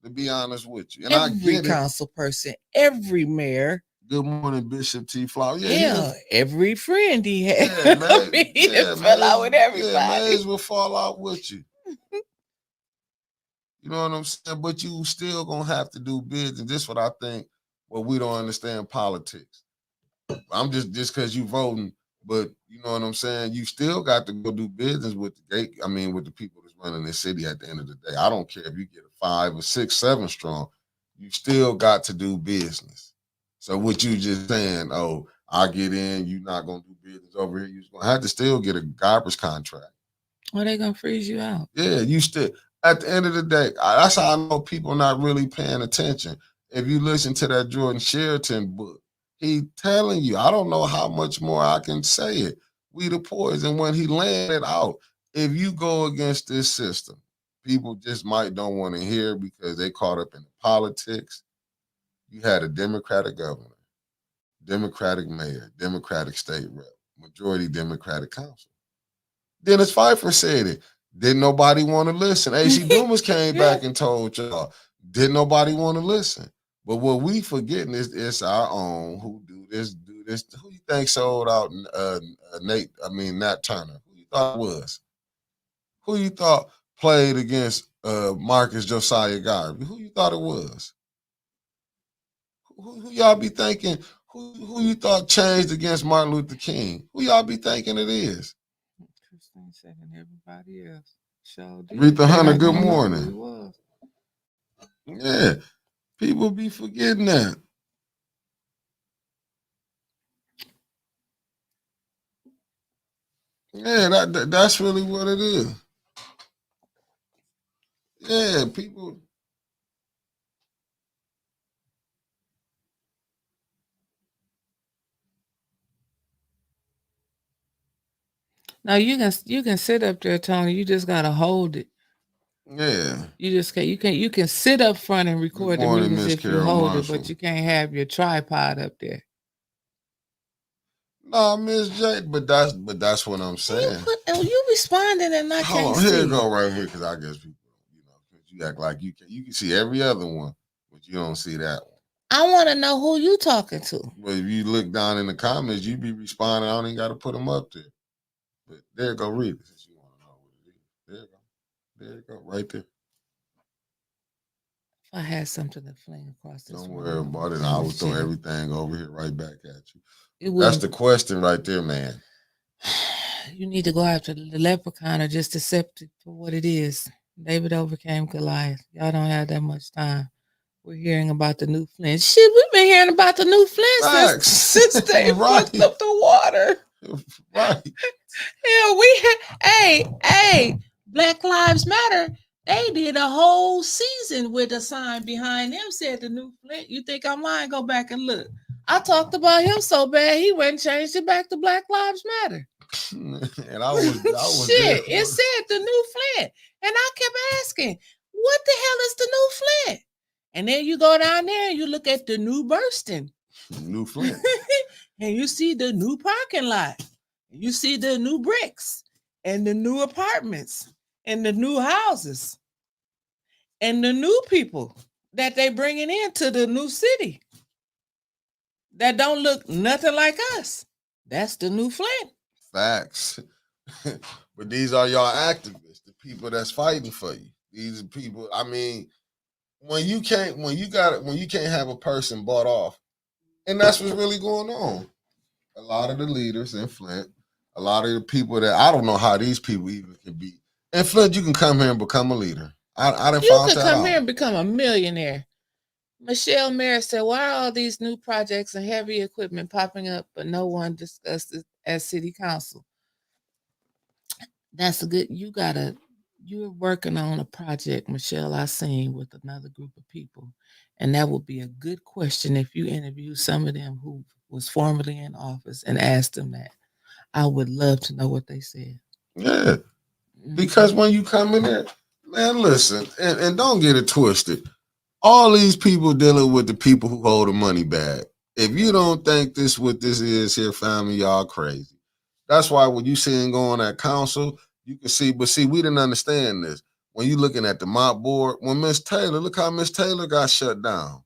To be honest with you, and every I get council person, every mayor. Good morning, Bishop T. Flower. Yeah, every friend he had. Yeah, he fell out with everybody. Yeah, Mays will fall out with you. You know what I'm saying? But you still gonna have to do business. This is what I think. Well, we don't understand politics. I'm just because you voting, but you know what I'm saying. You still got to go do business with with the people that's running this city. At the end of the day, I don't care if you get a 5 or 6, 7 strong. You still got to do business. So what you just saying? Oh, I get in. You're not gonna do business over here. You're gonna have to still get a garbage contract. Or they gonna freeze you out. Yeah, you still. At the end of the day, that's how I know people not really paying attention. If you listen to that Jordan Sheraton book, he telling you, I don't know how much more I can say it. We the poison when he landed out. If you go against this system, people just might don't want to hear because they caught up in the politics. You had a Democratic governor, Democratic mayor, Democratic state rep, majority Democratic council. Dennis Pfeiffer said it. Didn't nobody want to listen. AC Dumas came back and told y'all. Didn't nobody want to listen. But what we forgetting is it's our own who do this. Who you think sold out Nat Turner? Who you thought it was? Who you thought played against Marcus Josiah Garvey? Who you thought it was? Who y'all be thinking? Who you thought changed against Martin Luther King? Who y'all be thinking it is? Kristen said and everybody else. So Rita Hunter, good morning. Yeah, people be forgetting that. Yeah, that's really what it is. Yeah, people. Now you can sit up there, Tony. You just gotta hold it. Yeah. You just can't. You can sit up front and record the meetings if you hold it, but you can't have your tripod up there. No, Miss J, but that's what I'm saying. You responding and I can't see. Here you go right here because I guess people, you act like you can see every other one, but you don't see that one. I want to know who you talking to. But if you look down in the comments, you be responding. I don't even got to put them up there. But there you go, read it since you want to know what it is. There you go. There you go, right there. If I had something to fling across this Don't worry about it. I will throw everything over here right back at you. That's the question right there, man. You need to go after the leprechaun or just accept it for what it is. David overcame Goliath. Y'all don't have that much time. we're hearing about the new Flint. Shit, we've been hearing about the new Flint Facts. since they Right. fucked up the water. Right. Hell, hey, Black Lives Matter. They did a whole season with a sign behind them said the new Flint. You think I'm lying? Go back and look. I talked about him so bad he went and changed it back to Black Lives Matter. And I was Shit, there. it said the new Flint. And I kept asking, what the hell is the new Flint? And then you go down there and you look at the new Burston. New Flint. And you see the new parking lot. You see the new bricks and the new apartments and the new houses and the new people that they bringing into the new city that don't look nothing like us. That's the new Flint. Facts. But these are y'all activists, the people that's fighting for you. These are people, I mean, when you can't have a person bought off, and that's what's really going on. A lot of the leaders in Flint, a lot of the people that I don't know how these people even can be. In Flint, you can come here and become a leader. I done You found could that come out. here and become a millionaire. Michelle Mayer said, why are all these new projects and heavy equipment popping up, but no one discussed it at city council? That's a good, you're working on a project, Michelle, I seen with another group of people. And that would be a good question if you interview some of them who was formerly in office and asked them that. I would love to know what they said. Yeah. Because when you come in there, man, listen, and don't get it twisted. All these people dealing with the people who hold the money bag. If you don't think this what this is here, family, y'all crazy. That's why when you see him going at council, you can see, but see, we didn't understand this. When you looking at the mop board, when Miss Taylor, look how Miss Taylor got shut down.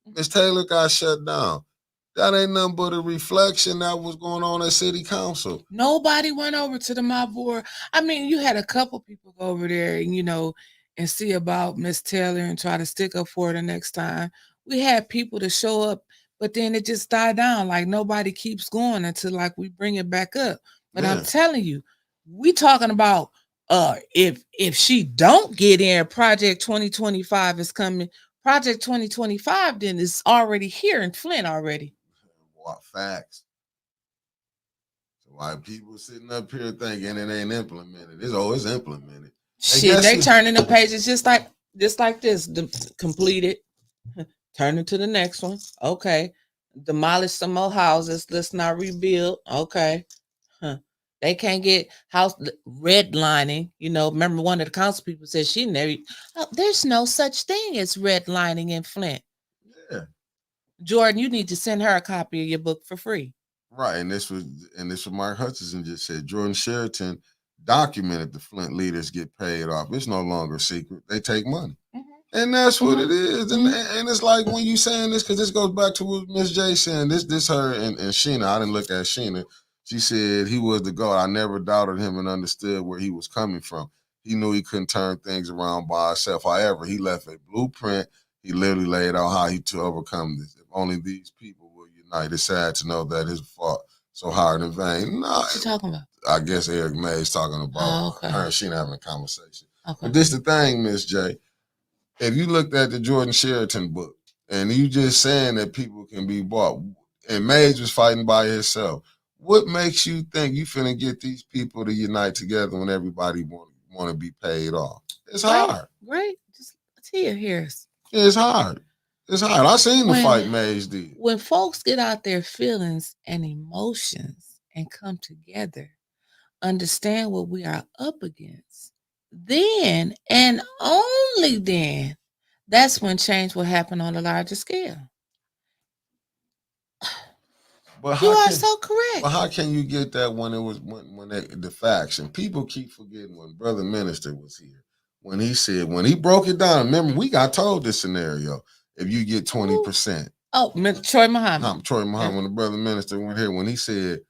Miss Taylor got shut down. That ain't nothing but a reflection that was going on at city council. Nobody went over to the mob board. I mean, you had a couple people go over there and, and see about Miss Taylor and try to stick up for her the next time. We had people to show up, but then it just died down. Like nobody keeps going until like we bring it back up. But I'm telling you, we talking about if she don't get in, Project 2025 is coming. Project 2025 then is already here in Flint already. What facts? So why people sitting up here thinking it ain't implemented? It's always implemented. Shit, they turning the pages just like this. Completed. Turn it to the next one. Okay. Demolish some more houses. Let's not rebuild. Okay. They can't get house redlining. Remember one of the council people said she never. There's no such thing as redlining in Flint. Yeah. Jordan, you need to send her a copy of your book for free. Right, and this was Mark Hutchinson just said. Jordan Sheraton documented the Flint leaders get paid off. It's no longer a secret. They take money. And that's what it is. And it's like when you saying this, because this goes back to what Miss J saying, this her and Sheena. I didn't look at Sheena. She said he was the God. I never doubted him and understood where he was coming from. He knew he couldn't turn things around by himself. However, he left a blueprint. He literally laid out how he to overcome this. If only these people will unite. It's sad to know that his fought so hard in vain. No, what you talking about? I guess Eric May's talking about her and Sheena having a conversation. Okay. But this the thing, Miss J. If you looked at the Jordan Sheraton book and you just saying that people can be bought, and Mays was fighting by himself, what makes you think you finna get these people to unite together when everybody want to be paid off? It's hard. Right. Just here's. It's hard. It's hard. I seen the fight Mays did. When folks get out their feelings and emotions and come together, understand what we are up against, then and only then, that's when change will happen on a larger scale. But you are so correct. But how can you get that when it was when the facts, and people keep forgetting when Brother Minister was here, when he broke it down. Remember, we got told this scenario. If you get 20%. Oh, Troy Muhammad. Troy Muhammad, when the Brother Minister went here, when he said,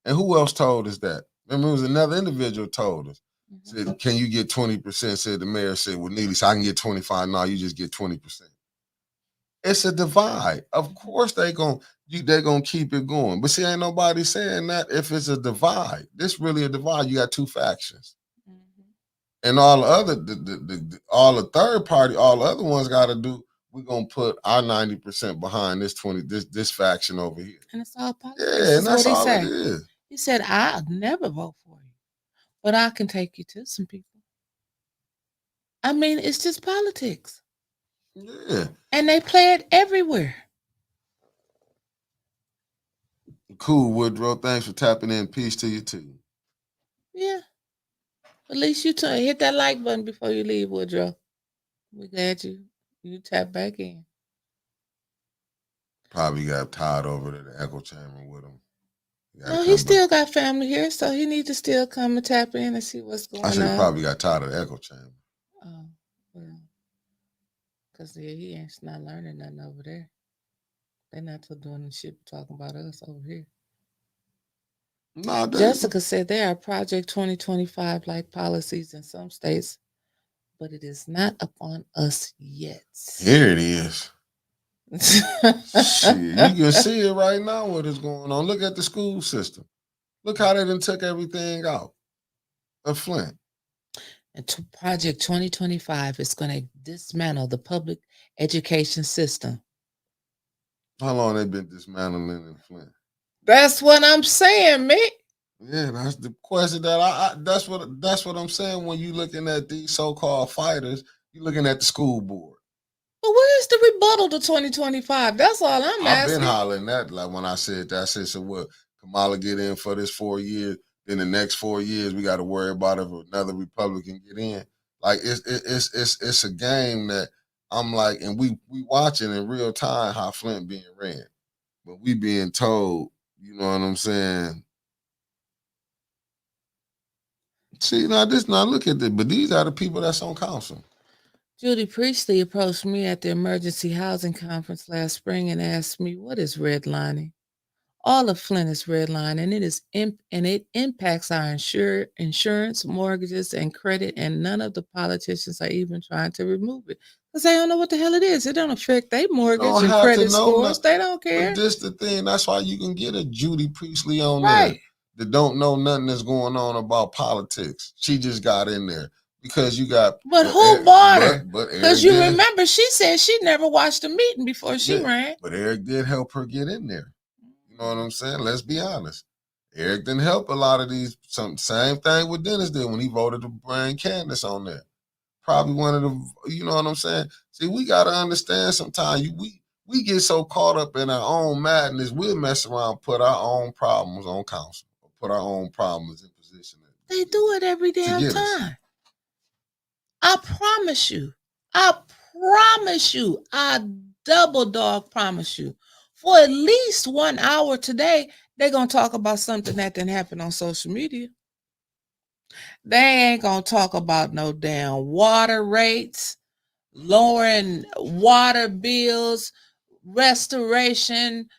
and who else told us that? Remember, it was another individual told us. Said, can you get 20%? Said the mayor said, well, Neely, so I can get 25. No, you just get 20%. It's a divide. Of course they're gonna keep it going. But see, ain't nobody saying that if it's a divide. This really a divide. You got two factions. And all the other all the third party, all the other ones gotta do we're gonna put our 90% behind this faction over here. And it's all politics. Yeah, This and is that's what he all it said. is. He said, I'll never vote for you, but I can take you to some people. I mean, it's just politics. Yeah. And they play it everywhere. Cool, Woodrow. Thanks for tapping in. Peace to you too. Yeah. At least you hit that like button before you leave, Woodrow. We're glad you tap back in. Probably got tied over to the echo chamber with him. No, he still got family here, so he needs to still come and tap in and see what's going on. I said he probably got tired of the echo chamber. Oh, well. Because he ain't not learning nothing over there. They're not doing the shit talking about us over here. No, Jessica said there are Project 2025 like policies in some states, but it is not upon us yet. Here it is. Shit, you can see it right now what is going on. Look at the school system. Look how they done took everything out of Flint. And Project 2025 is going to dismantle the public education system. How long they been dismantling in Flint? That's what I'm saying, Mick. Yeah, that's the question that that's what I'm saying. When you looking at these so-called fighters, you're looking at the school board. But where's the rebuttal to 2025? That's all I'm asking. I've been hollering that, like when I said that. I said, so what? Kamala get in for this 4 years, then the next 4 years we got to worry about if another Republican get in. Like it's a game that I'm like, and we watching in real time how Flint being ran, but we being told, you know what I'm saying? See, now look at this, but these are the people that's on council. Judy Priestley approached me at the emergency housing conference last spring and asked me, what is redlining? All of Flint is redline, and it impacts our insurance, mortgages, and credit, and none of the politicians are even trying to remove it because they don't know what the hell it is. It don't affect their mortgage and credit scores. They don't care. But this the thing. That's why you can get a Judy Priestley on there that don't know nothing that's going on about politics. She just got in there. Because you got, but who bought her? Because you remember, she said she never watched a meeting before she ran. But Eric did help her get in there. You know what I'm saying? Let's be honest. Eric didn't help a lot of these. Same thing with Dennis did when he voted to bring Candace on there. Probably one of the, you know what I'm saying? See, we got to understand sometimes we get so caught up in our own madness, we'll mess around, put our own problems on council, or put our own problems in position. They do it every damn time. I promise you. I double dog promise you. For at least 1 hour today, they're going to talk about something that didn't happen on social media. They ain't going to talk about no damn water rates, lowering water bills, restoration,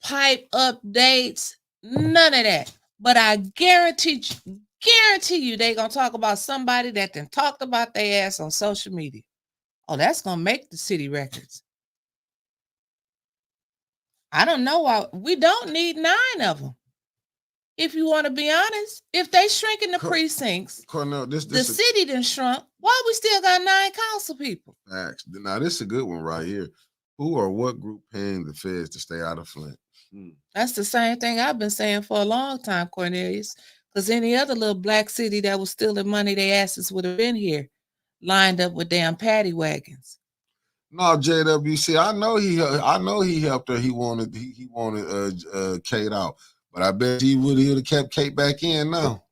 pipe updates, none of that. But I guarantee you they're going to talk about somebody that then talked about their ass on social media. Oh, that's going to make the city records. I don't know why. We don't need 9 of them. If you want to be honest, if they shrinking the precincts, Cornell, the city done shrunk. Why we still got 9 council people? Facts. Now, this is a good one right here. Who or what group paying the feds to stay out of Flint? That's the same thing I've been saying for a long time, Cornelius. Because any other little black city that was stealing money, their asses would have been here, lined up with damn paddy wagons. No, JWC, I know he helped her. He wanted Kate out, but I bet he would have kept Kate back in now.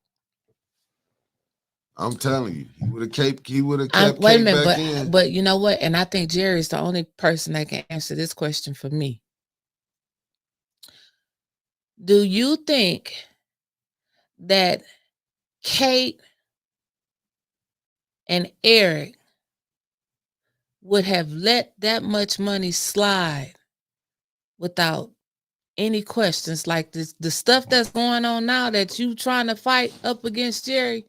I'm telling you, he would have kept Kate back in. But you know what? And I think Jerry's the only person that can answer this question for me. Do you think that Kate and Eric would have let that much money slide without any questions? Like the stuff that's going on now that you trying to fight up against Jerry,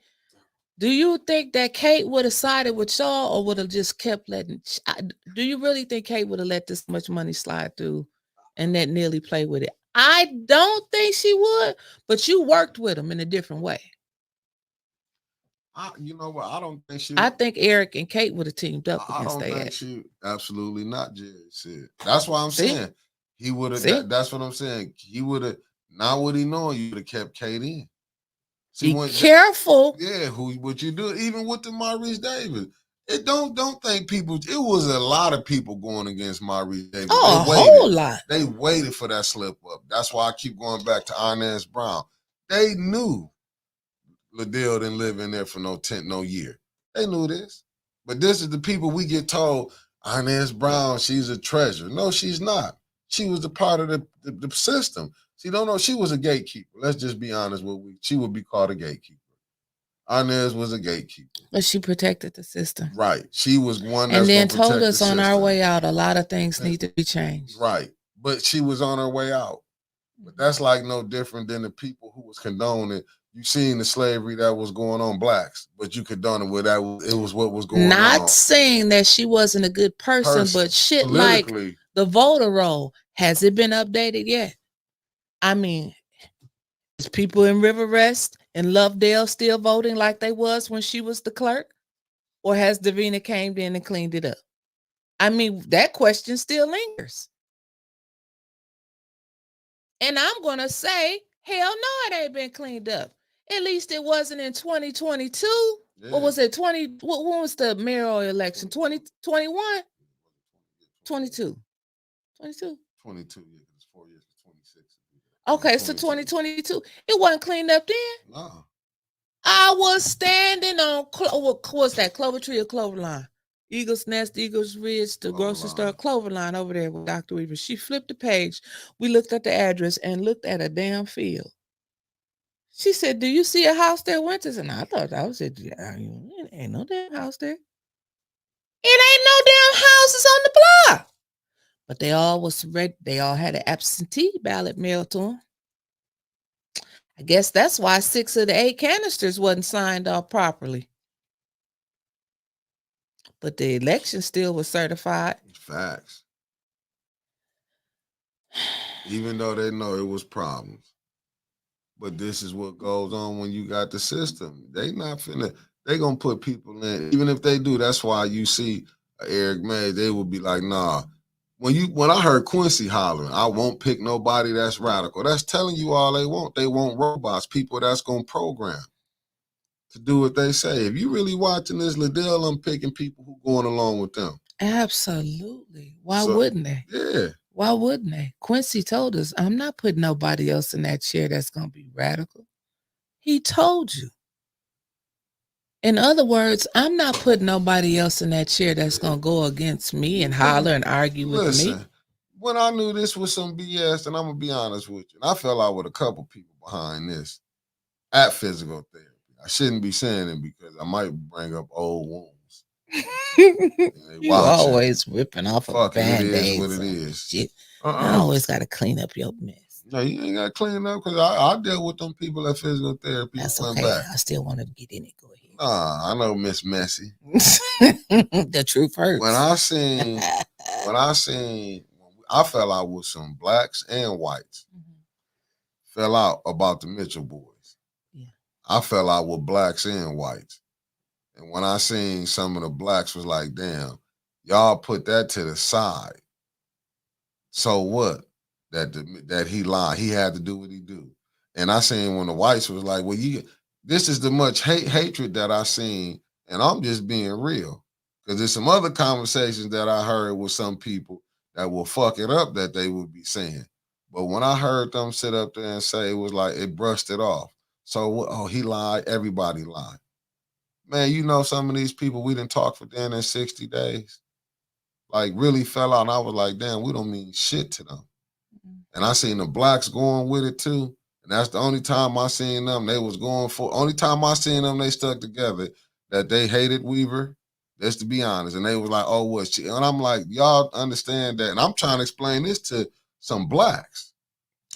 do you think that Kate would have sided with y'all or would have just kept letting? Do you really think Kate would have let this much money slide through and let Neely play with it? I don't think she would, but you worked with him in a different way. You know what? I don't think she. I think Eric and Kate would have teamed up I against don't think that. she. Absolutely not, Jerry said. That's why I'm See? saying he would have. See? That's what I'm saying. He would have. Not what he knowing. You would have kept Kate in. See, Be when careful. yeah, what you do, even with the Maurice Davis. It don't think people. It was a lot of people going against Maurice Davis. Oh, They a waited. whole lot. They waited for that slip up. That's why I keep going back to Inez Brown. They knew Liddell didn't live in there for no year. They knew this. But this is the people we get told, Inez Brown, she's a treasure. No, she's not. She was the part of the system. See, don't know, she was a gatekeeper. Let's just be honest with we. She would be called a gatekeeper. Inez was a gatekeeper. But she protected the system. Right. She was one that's and then gonna told protect us the on our system. way out a lot of things need to be changed. Right. But she was on her way out. But that's like no different than the people who was condoning. You seen the slavery that was going on blacks, but you condoned it with that. It was what was going on. Not saying that she wasn't a good person, but shit like the voter roll, has it been updated yet? I mean, is people in River Rest and Lovedale still voting like they was when she was the clerk? Or has Davina came in and cleaned it up? I mean, that question still lingers. And I'm going to say, hell no, it ain't been cleaned up. At least it wasn't in 2022. Yeah. What was it? When was the mayoral election? 2021? 22. 22? 22, yeah, it's 4 years, 26. Okay, so 2022. It wasn't cleaned up then? No. I was standing on, what's that, Clover Tree or Clover Line? Eagles Nest, Eagles Ridge, the grocery store, Clover Line over there with Dr. Weaver. She flipped the page. We looked at the address and looked at a damn field. She said, "Do you see a house there, Winters?" And I thought I said, "Yeah, ain't no damn house there. It ain't no damn houses on the block." But they all was ready. They all had an absentee ballot mailed to them. I guess that's why 6 of the 8 canisters wasn't signed off properly. But the election still was certified. Facts. Even though they know it was problems. But this is what goes on when you got the system. They not finna, they gonna put people in. Even if they do, that's why you see Eric May, they will be like, nah. When I heard Quincy hollering, I won't pick nobody that's radical. That's telling you all they want. They want robots, people that's gonna program to do what they say. If you really watching this, Liddell, I'm picking people who going along with them. Absolutely. Why wouldn't they? Yeah. Why wouldn't they? Quincy told us, I'm not putting nobody else in that chair that's going to be radical. He told you. In other words, I'm not putting nobody else in that chair that's going to go against me and holler and argue with me. When I knew this was some BS, and I'm going to be honest with you, and I fell out with a couple people behind this at physical therapy. I shouldn't be saying it because I might bring up old wounds. You always ripping off a Band-Aid. It is what it is. I always got to clean up your mess. No, you ain't got to clean up because I dealt with them people at physical therapy. That's okay. Back. I still wanted to get in it. Go ahead. I know Miss Messy. The truth hurts. When I fell out with some blacks and whites. Fell out about the Mitchell boys. Yeah. I fell out with blacks and whites. And when I seen some of the blacks was like, damn, y'all put that to the side. So what? That he lied. He had to do what he do. And I seen when the whites was like, well, this is the much hatred that I seen, and I'm just being real. Because there's some other conversations that I heard with some people that will fuck it up that they would be saying. But when I heard them sit up there and say, it was like it brushed it off. So, he lied, everybody lied. Man, you know, some of these people we didn't talk for damn in 60 days, like really fell out. And I was like, damn, we don't mean shit to them. And I seen the blacks going with it too. And that's the only time I seen them, they was going for, only time I seen them, they stuck together, that they hated Weaver, just to be honest. And they was like, oh, what? And I'm like, y'all understand that? And I'm trying to explain this to some blacks.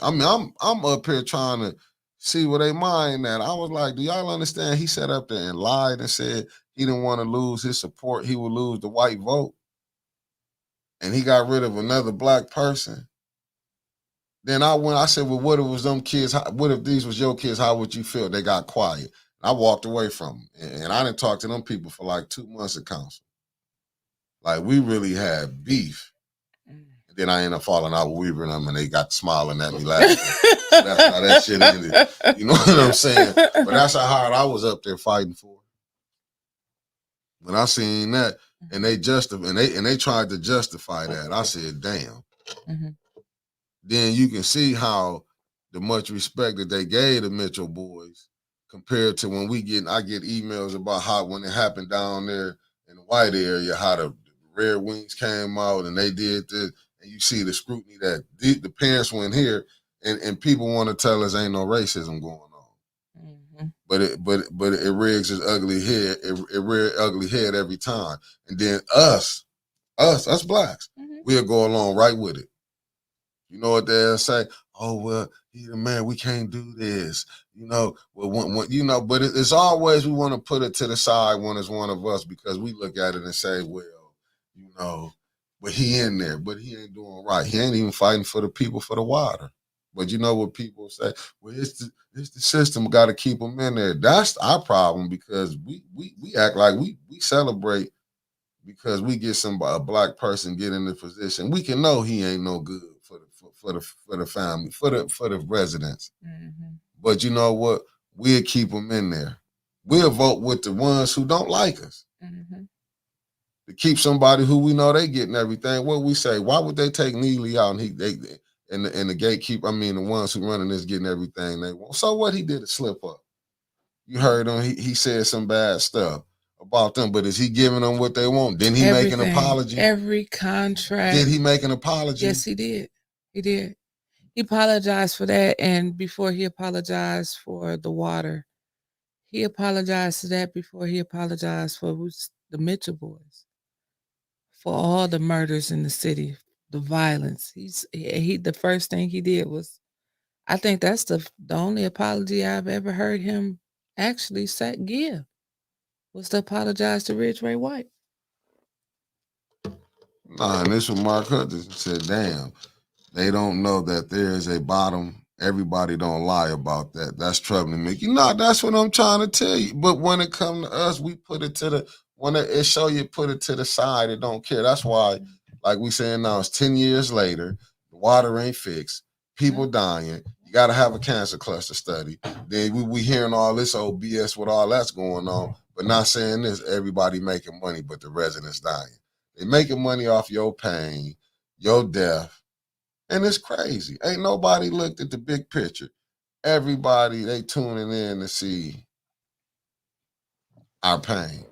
I mean, I'm up here trying to see where they mind at. I was like, do y'all understand? He sat up there and lied and said he didn't want to lose his support. He would lose the white vote. And he got rid of another black person. Then I said, well, what if it was them kids? What if these was your kids? How would you feel? They got quiet. I walked away from them. And I didn't talk to them people for like 2 months at council. Like, we really had beef. And then I ended up falling out with Weaver and them, and they got smiling at me laughing. So that's how that shit ended. You know what I'm saying? But that's how hard I was up there fighting for. When I seen that, and they tried to justify that, I said, damn. Mm-hmm. Then you can see how the much respect that they gave the Mitchell boys compared to when I get emails about how when it happened down there in the white area, how the Red Wings came out and they did this, and you see the scrutiny that the parents went here, and people want to tell us ain't no racism going on. Mm-hmm. But it rigs its ugly head. It rears ugly head every time. And then us blacks, we'll go along right with it. You know what they'll say? Oh, well, he the man, we can't do this. You know, well, but it's always we want to put it to the side when it's one of us, because we look at it and say, well, you know, but he in there, but he ain't doing right. He ain't even fighting for the people for the water. But you know what people say? Well, it's the system, got to keep them in there. That's our problem, because we act like we celebrate because we get a black person get in the position. We can know he ain't no good for the family, for the residents. Mm-hmm. But you know what? We'll keep them in there. We'll vote with the ones who don't like us. Mm-hmm. To keep somebody who we know they getting everything. What we say? Why would they take Neely out and the gatekeeper? I mean, the ones who running this getting everything they want. So what? He did a slip up. You heard him. He said some bad stuff about them, but is he giving them what they want? Didn't he make an apology? Every contract. Did he make an apology? Yes, he did. He did. He apologized for that, and before he apologized for the water, he apologized for that before he apologized for the Mitchell boys, for all the murders in the city, the violence. The first thing he did was, I think that's the only apology I've ever heard him actually give, was to apologize to Ridgeway White. Nah, and this was Mark Hutchins said, damn, they don't know that there is a bottom. Everybody don't lie about that. That's troubling me. That's what I'm trying to tell you. But when it comes to us, we put it when it show you put it to the side, it don't care. That's why, like we saying now, it's 10 years later, the water ain't fixed, people dying. You got to have a cancer cluster study. Then we hearing all this old BS with all that's going on, but not saying this, everybody making money, but the residents dying. They making money off your pain, your death, and it's crazy. Ain't nobody looked at the big picture. Everybody, they tuning in to see our pain.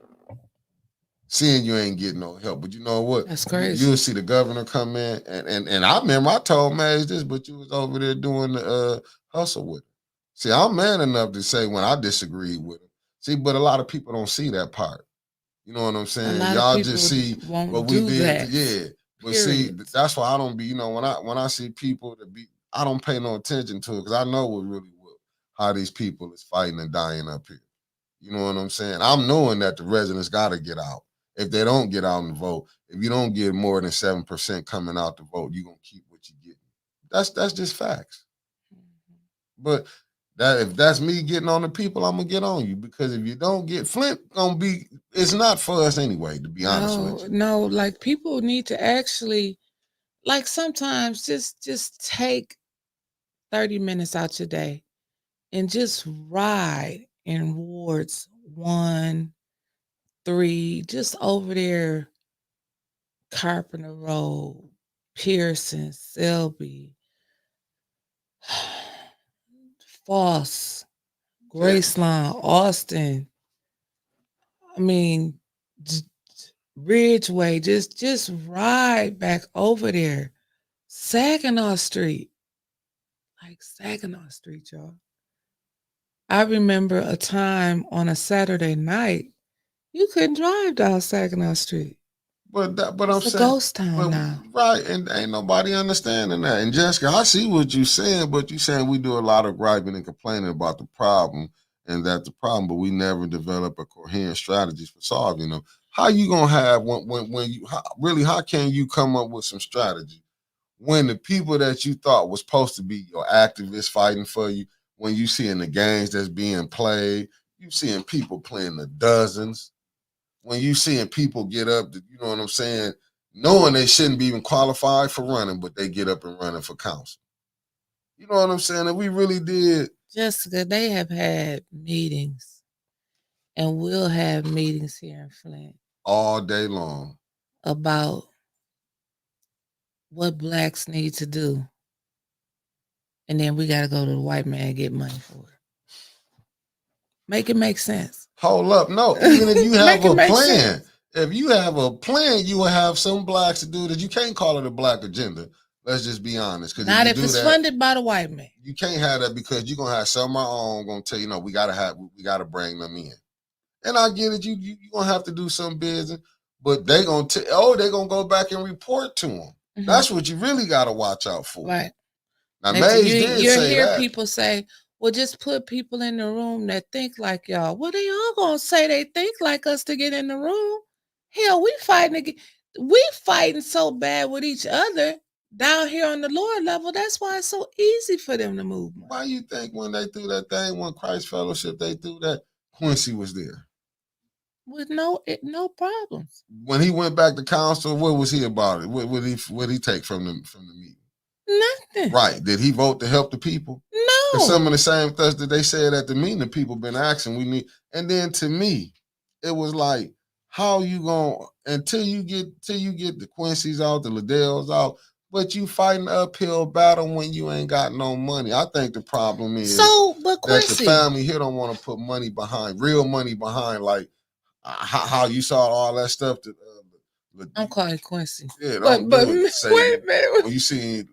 Seeing you ain't getting no help. But you know what? That's crazy. You'll see the governor come in, and I remember I told Mays this, but you was over there doing the hustle with him. See, I'm man enough to say when I disagreed with him. See, but a lot of people don't see that part. You know what I'm saying? Y'all just see what we did. Yeah. But see, that's why I don't be, when I see people I don't pay no attention to it, because I know how these people is fighting and dying up here. You know what I'm saying? I'm knowing that the residents got to get out. If they don't get out and vote, if you don't get more than 7% coming out to vote, you're going to keep what you getting. That's just facts. But if that's me getting on the people, I'm going to get on you, because if you don't get Flint, it's not for us anyway, to be honest with you. No, like, people need to actually, like, sometimes just take 30 minutes out your day and just ride in wards 1, 3, just over there, Carpenter Road, Pearson, Selby, Foss, Graceland, Austin. I mean, Ridgeway, just ride back over there. Saginaw Street. Like Saginaw Street, y'all. I remember a time on a Saturday night, you couldn't drive down Saginaw Street. But I'm It's a saying, ghost town now. Right, and ain't nobody understanding that. And Jessica, I see what you're saying, but you're saying we do a lot of griping and complaining about the problem, and that's the problem, but we never develop a coherent strategies for solving them. How you gonna have how can you come up with some strategy when the people that you thought was supposed to be your activists fighting for you, when you seeing the games that's being played, You seeing people playing the dozens. When you seeing people get up, you know what I'm saying, knowing they shouldn't be even qualified for running, but they get up and running for council. You know what I'm saying? And we really did. Jessica, they have had meetings and will have meetings here in Flint All day long. About what blacks need to do. And then we got to go to the white man and get money for it. Make it make sense. Hold up. No, even if you have a plan, sense. if you have a plan, you will have some blacks to do that. You can't call it a black agenda. Let's just be honest. Because not if it's funded by the white man. You can't have that because you're gonna have some of my own gonna tell you, no, we gotta bring them in. And I get it, you gonna have to do some business, but they gonna they're gonna go back and report to them. Mm-hmm. That's what you really gotta watch out for. Right. Now, Mays did you say hear that. People say, well, just put people in the room that think like y'all. Well, they all gonna say they think like us to get in the room. Hell, we fighting so bad with each other down here on the lower level. That's why it's so easy for them to move. Why you think when they threw that thing, when Christ Fellowship, they threw that, Quincy was there? With no problems. When he went back to council, what was he about it? What he take from the meeting? Nothing. Right. Did he vote to help the people? No. Some of the same things that they said at the meeting, the people been asking, we need. And then to me, it was like, how you gonna, until you get the Quincy's out, the Liddells out, but you fighting an uphill battle when you ain't got no money. I think the problem is but that the family here don't want to put money behind, real money behind, like how you saw all that stuff. I'm calling Quincy. Yeah, but wait a minute. When you see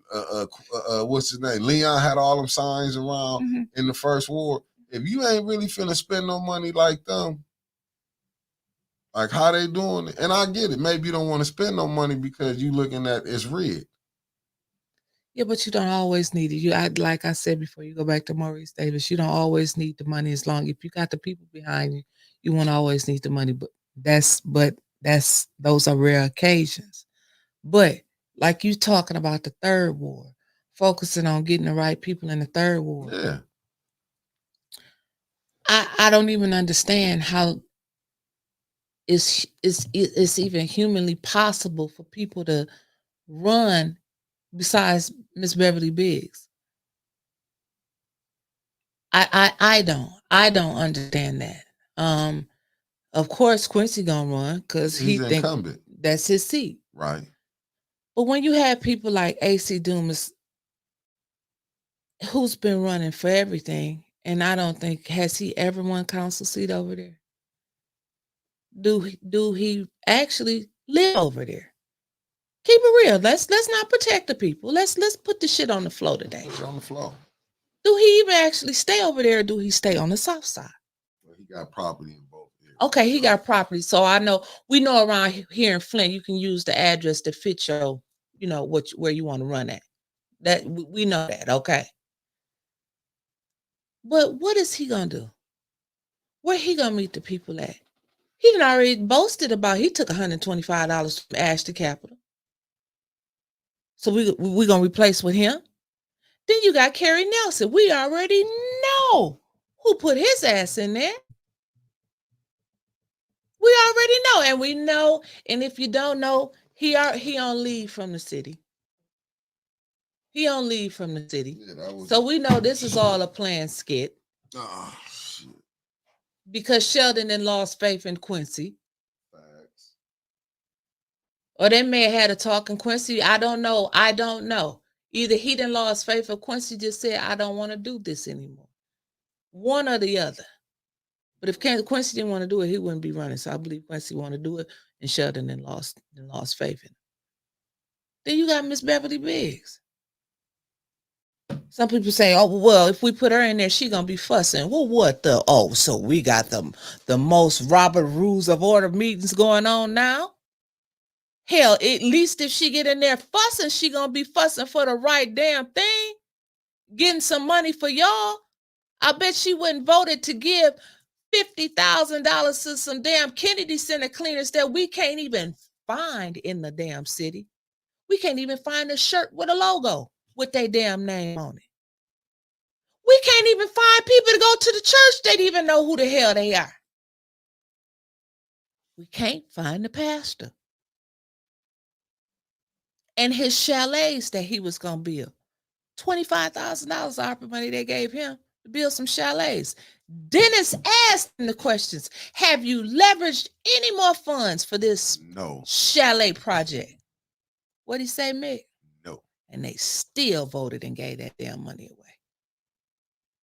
what's his name? Leon had all them signs around in the first war. If you ain't really finna spend no money like them, like how they doing it, and I get it. Maybe you don't want to spend no money because you looking at it's red. Yeah, but you don't always need it. Like I said before, you go back to Maurice Davis. You don't always need the money as long if you got the people behind you. You won't always need the money, but those are rare occasions. But like you talking about the third ward, focusing on getting the right people in the third ward. Yeah. I don't even understand how it's even humanly possible for people to run besides Miss Beverly Biggs. I don't understand that. Of course Quincy gonna run because he think that's his seat. Right. But when you have people like AC Dumas, who's been running for everything, and I don't think has he ever won council seat over there? Do he actually live over there? Keep it real. Let's not protect the people. Let's put the shit on the floor today. Put it on the floor. Do he even actually stay over there, or do he stay on the south side? Well, he got property in both areas. Okay, he got property. So we know around here in Flint, you can use the address to fit your, where you want to run at. That we know that, okay. But what is he gonna do? Where he gonna meet the people at? He done already boasted about he took $125 from Ashton Capital. So we gonna replace with him. Then you got Kerry Nelson. We already know who put his ass in there. We already know, and we know. And if you don't know, he on leave from the city. He on leave from the city. Yeah, so we know this is all a planned skit. Oh, shit. Because Sheldon then lost faith in Quincy. Facts. Or they may have had a talk in Quincy. I don't know. Either he didn't lost faith or Quincy just said, I don't want to do this anymore. One or the other. But if Quincy didn't want to do it, he wouldn't be running. So I believe Quincy wanted to do it, and Sheldon then lost faith in him. Then you got Miss Beverly Biggs. Some people say, oh, well, if we put her in there, she going to be fussing. Well, what the? Oh, so we got the most Robert Rules of Order meetings going on now? Hell, at least if she get in there fussing, she going to be fussing for the right damn thing. Getting some money for y'all. I bet she wouldn't voted to give $50,000 to some damn Kennedy Center cleaners that we can't even find in the damn city. We can't even find a shirt with a logo with their damn name on it. We can't even find people to go to the church. They don't even know who the hell they are. We can't find the pastor. And his chalets that he was going to build. $25,000 ARPA money they gave him to build some chalets. Dennis asked him the questions. Have you leveraged any more funds for this chalet project? What'd he say, Mick? No. And they still voted and gave that damn money away.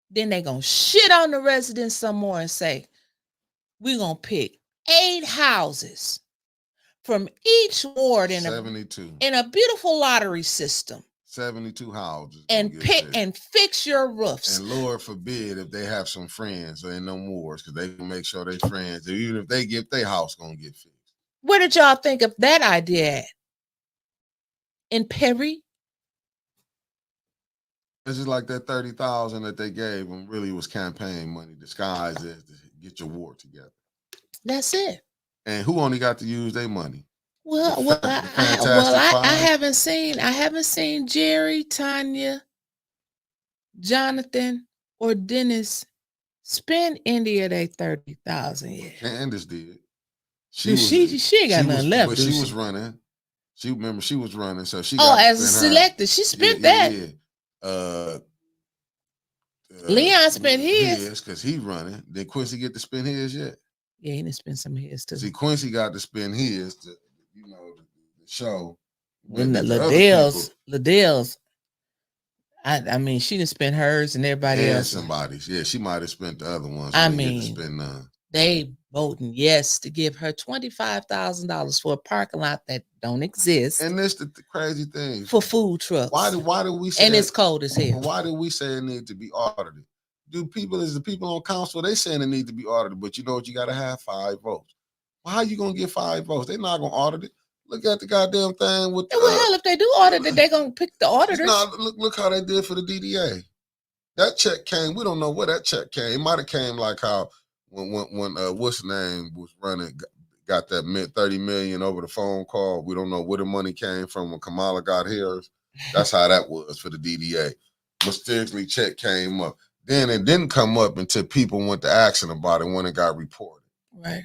Then they gonna shit on the residents some more and say, we're gonna pick 8 houses from each ward in 72. In a beautiful lottery system. 72 houses. And fix your roofs. And Lord forbid if they have some friends or no more, because they can make sure they friends, even if they get their house gonna get fixed. Where did y'all think of that idea at? In Perry? It's just like that 30,000 that they gave them really was campaign money disguised as to get your ward together. That's it. And who only got to use their money? I haven't seen Jerry, Tanya, Jonathan, or Dennis spend any of their 30,000 yet. Candace did. She ain't got nothing left. But she was running. She was running, so she. As a selector, she spent that. Yeah. Leon spent his because he running. Did Quincy get to spend his yet? Yeah, he didn't spend some of his too. See, Quincy got to spend his to, the show. When the Liddell's, I mean, she didn't spend hers and everybody else. Somebody's. Yeah, she might have spent the other ones. I mean, spend none. They voting yes to give her $25,000 for a parking lot that don't exist. And this the crazy thing for food trucks. Why do we say? And it's cold as hell. Why do we say it need to be audited? The people on council, they saying it need to be audited, but you know what? You got to have 5 votes. Well, how you gonna get 5 votes? They're not gonna audit it. Look at the goddamn thing with. Well, hell, if they do audit it, they gonna pick the auditors. No, look how they did for the DDA. That check came. We don't know where that check came. It might have came like how when what's the name was running, got that $30 million over the phone call. We don't know where the money came from when Kamala got hers. That's how that was for the DDA. Mysteriously, check came up. Then it didn't come up until people went to action about it when it got reported. Right.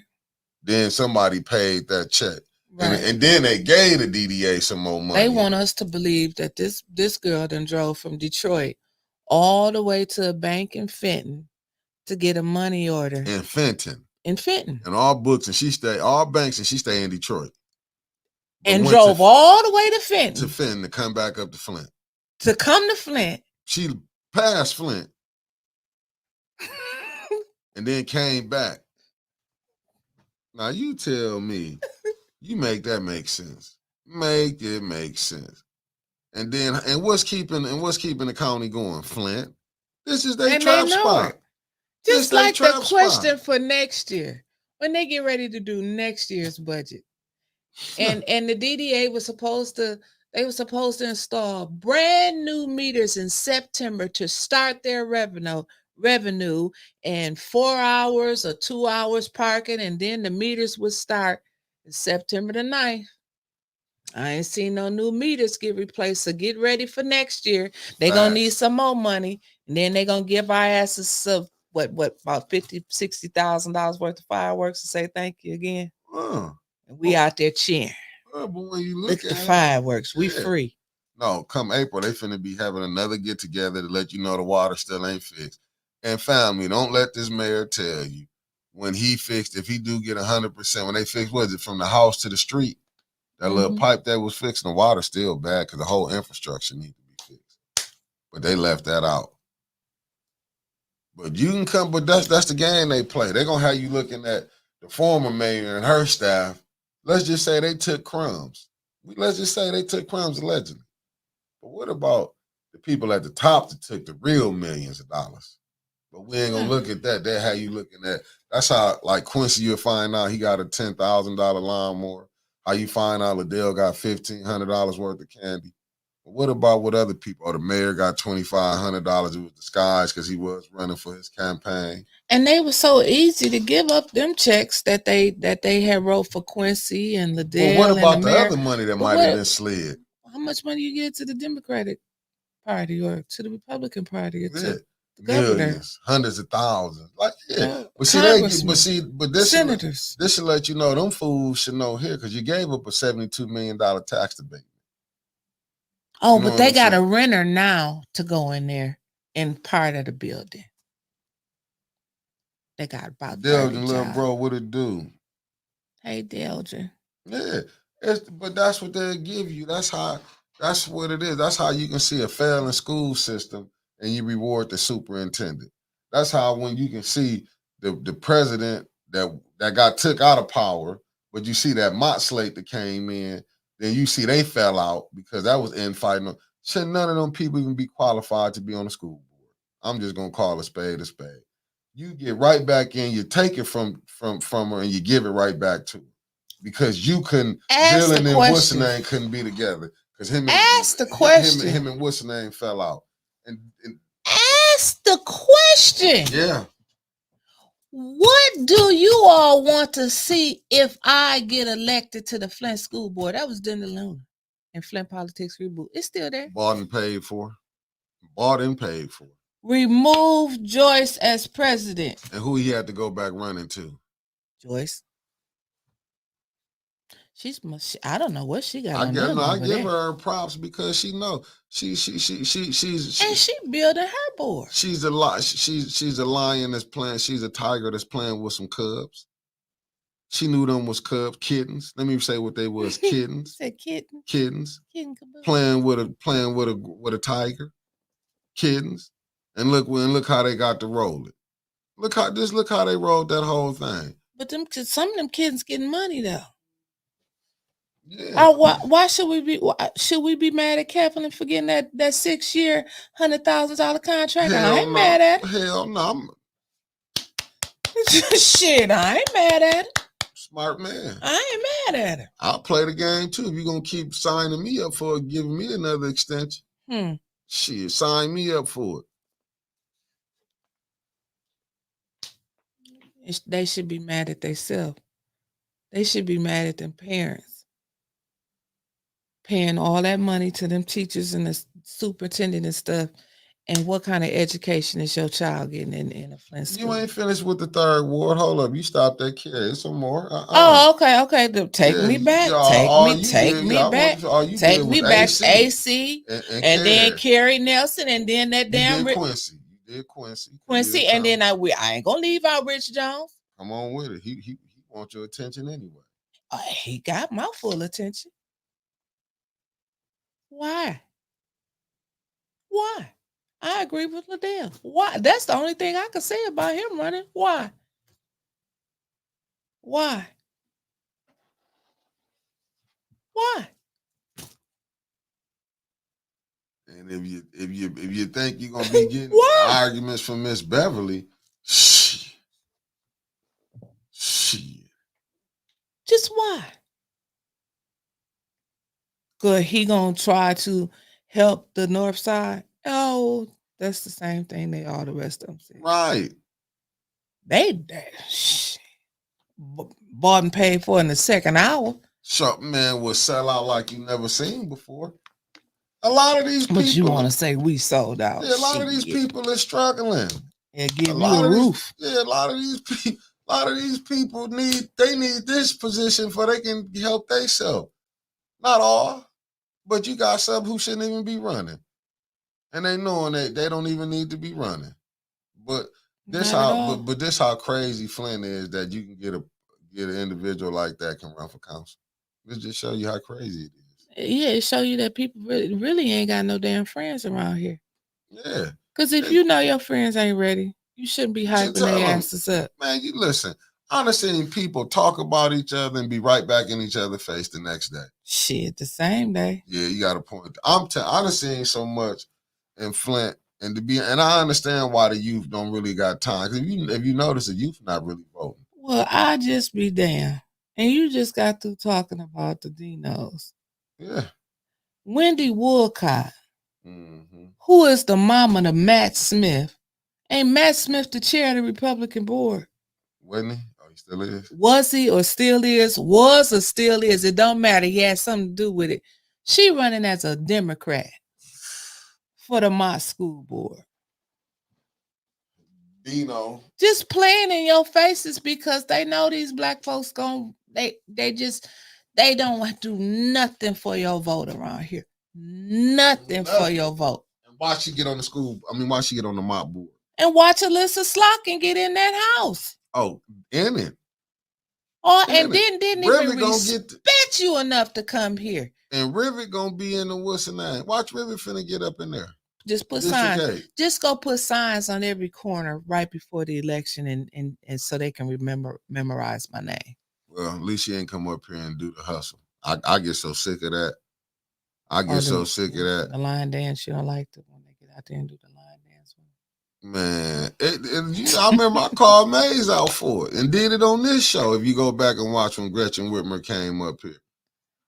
Then somebody paid that check. Right. And then they gave the DDA some more money. They want us to believe that this girl done drove from Detroit all the way to a bank in Fenton to get a money order. In Fenton. And all books, and all banks, and she stay in Detroit. And drove all the way to Fenton. To Fenton to come back up to Flint. To come to Flint. She passed Flint. And then came back. Now you tell me, you make that make sense. Make it make sense. And what's keeping the county going? Flint. This is their trap spot. Just like the question for next year, when they get ready to do next year's budget, and the DDA was supposed to install brand new meters in September to start their revenue and 4 hours or 2 hours parking, and then the meters would start September the 9th. I ain't seen no new meters get replaced, so get ready for next year. They're gonna need some more money, and then they're gonna give our asses what about $50,000-$60,000 worth of fireworks to say thank you again. And we out there cheering. But when you look at the fireworks, we free. No, come April, they finna be having another get together to let you know the water still ain't fixed. And family, don't let this mayor tell you when he fixed, if he do get 100%, when they fix, what is it, from the house to the street? That little pipe that was fixing, the water still bad because the whole infrastructure needs to be fixed. But they left that out. But you can come, but that's the game they play. They're gonna have you looking at the former mayor and her staff. Let's just say they took crumbs. Let's just say they took crumbs allegedly. But what about the people at the top that took the real millions of dollars? But we ain't gonna look at that. That's how you looking at. That's how, like Quincy, you'll find out he got a $10,000 lawnmower. How you find out Liddell got $1,500 worth of candy. But what about what other people? Oh, the mayor got $2,500. It was disguised because he was running for his campaign. And they were so easy to give up them checks that they had wrote for Quincy and Liddell. Well, what about the other money that might have been slid? How much money you get to the Democratic Party or to the Republican Party? The governor. Millions, hundreds of thousands. Like, yeah. Well, But see, this senators. This should let you know them fools should know here because you gave up a $72 million tax debate. Oh, You know but they what I'm got a saying? renter now to go in there in part of the building. They got about 30 Delgin, little jobs. bro, what it do? Hey, Delgin. Yeah, but that's what they'll give you. That's what it is. That's how you can see a failing school system and you reward the superintendent. That's how when you can see the president that got took out of power, but you see that Mott slate that came in, then you see they fell out because that was infighting. Should none of them people even be qualified to be on the school board? I'm just gonna call a spade a spade. You get right back in, you take it from her, and you give it right back to her. Because you couldn't, Dylan and what's the name couldn't be together. Because him and what's the name fell out. And ask the question. Yeah. What do you all want to see if I get elected to the Flint School Board? That was Denny Luna and Flint Politics Reboot. It's still there. Bought and paid for. Bought and paid for. Remove Joyce as president. And who he had to go back running to? Joyce. I don't know what she got. I give her props because she know she's and she building her board. She's a lion that's playing. She's a tiger that's playing with some cubs. She knew them was cubs, kittens. Let me say what they was, kittens. Said kittens. Kittens. Playing with a tiger. Kittens. And look how they got to roll it. Look how they rolled that whole thing. But some of them kittens getting money though. Yeah. Why should we be mad at Kathleen for getting that 6-year $100,000 contract? I ain't mad at it. Hell no. Shit, I ain't mad at it. Smart man. I ain't mad at it. I'll play the game too. If you're gonna keep signing me up for it, giving me another extension. Shit, sign me up for it. They should be mad at themselves. They should be mad at them parents. Paying all that money to them teachers and the superintendent and stuff. And what kind of education is your child getting in a Flint school? You ain't finished with the third ward. Hold up. You stopped that kid. There's some more. Oh, okay. Take me back. Take me back. Take me back. AC and then Carrie Nelson and then that damn Quincy. You did Quincy and then I ain't gonna leave out Rich Jones. Come on with it. He wants your attention anyway. He got my full attention. Why? I agree with Liddell. Why? That's the only thing I can say about him running. Why? And if you think you're gonna be getting arguments from Miss Beverly, shit. Just why? Good. He gonna try to help the North Side. Oh, that's the same thing all the rest of them say. Right. They bought and paid for in the second hour. Something man will sell out like you never seen before. A lot of these people. But you want to say we sold out? Yeah, a lot of these people are struggling. Yeah, give you a roof. A lot of these people need this position for they can help themselves. Not all, but you got some who shouldn't even be running, and they knowing that they don't even need to be running. But this how crazy Flint is that you can get an individual like that can run for council. It just show you how crazy it is. Yeah, it show you that people really ain't got no damn friends around here. Yeah. Because if you know your friends ain't ready, you shouldn't be hyping their asses up. Man, you listen. I done seen people talk about each other and be right back in each other's face the next day. Shit, the same day. Yeah, you got a point. I done seen so much in Flint, and I understand why the youth don't really got time. Because if you notice, the youth not really voting. Well, I just be damn. And you just got through talking about the Dinos. Yeah. Wendy Woolcott, who is the mama to Matt Smith. Ain't Matt Smith the chair of the Republican board? Wasn't he? Oh, he still is? Was he or still is? Was or still is? It don't matter. He had something to do with it. She running as a Democrat for the Mott School Board. Dino. Just playing in your faces because they know these black folks they don't do nothing for your vote around here. Nothing for your vote. And why she get on why she get on the mob board? And watch Alyssa Slockin get in that house. Oh, in it. And then didn't even respect you enough to come here. And Rivet gonna be in the what's the name? Watch Rivet finna get up in there. Just put signs. Just go put signs on every corner right before the election, and so they can memorize my name. Well, at least she ain't come up here and do the hustle. I get so sick of that. The line dance, you don't like it when they get out there and do the line dance. Man, I remember I called Maze out for it and did it on this show. If you go back and watch when Gretchen Whitmer came up here,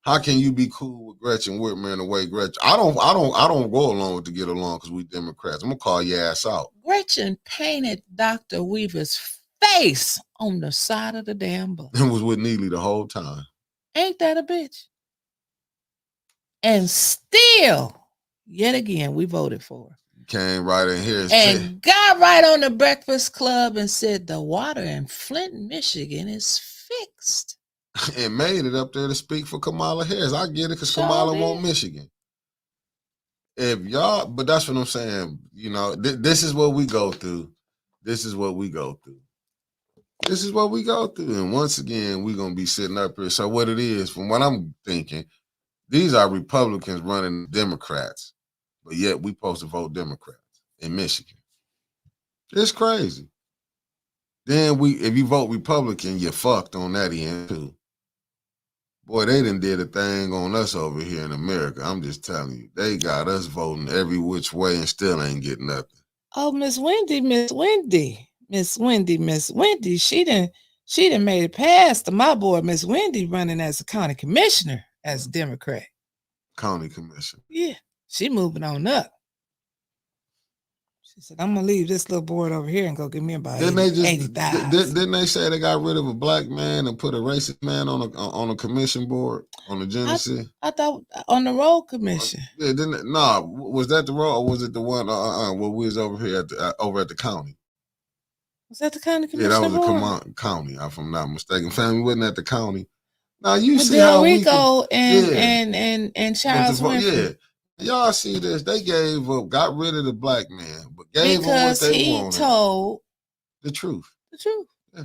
how can you be cool with Gretchen Whitmer in the way Gretchen? I don't go along with to get along because we Democrats. I'm gonna call your ass out. Gretchen painted Dr. Weaver's face on the side of the damn bus. And was with Neely the whole time. Ain't that a bitch? And still, yet again, we voted for her. Came right in here and got right on the Breakfast Club and said the water in Flint, Michigan is fixed. And made it up there to speak for Kamala Harris. I get it because Kamala won Michigan. But that's what I'm saying. You know, this is what we go through. And once again, we're going to be sitting up here. So what it is, from what I'm thinking, these are Republicans running Democrats, but yet we supposed to vote Democrats in Michigan. It's crazy. Then if you vote Republican, you're fucked on that end too. Boy, they done did a thing on us over here in America. I'm just telling you, they got us voting every which way and still ain't getting nothing. Oh, Miss Wendy, she done made it past to my boy, Miss Wendy, running as a county commissioner as a Democrat. County commissioner. Yeah, she moving on up. She said, I'm gonna leave this little board over here and go get me about 80,000. Didn't they say they got rid of a black man and put a racist man on a commission board on the Genesee? I thought on the road commission. Yeah, was that the road or was it the one where we was over here over at the county? Was that the county commission? Yeah, that was the county, if I'm not mistaken. Family wasn't at the county. Now you see how Rico and Charles Winfrey. Yeah, y'all see this? They got rid of the black man, but gave him what they wanted. Because he told the truth. The truth. Yeah.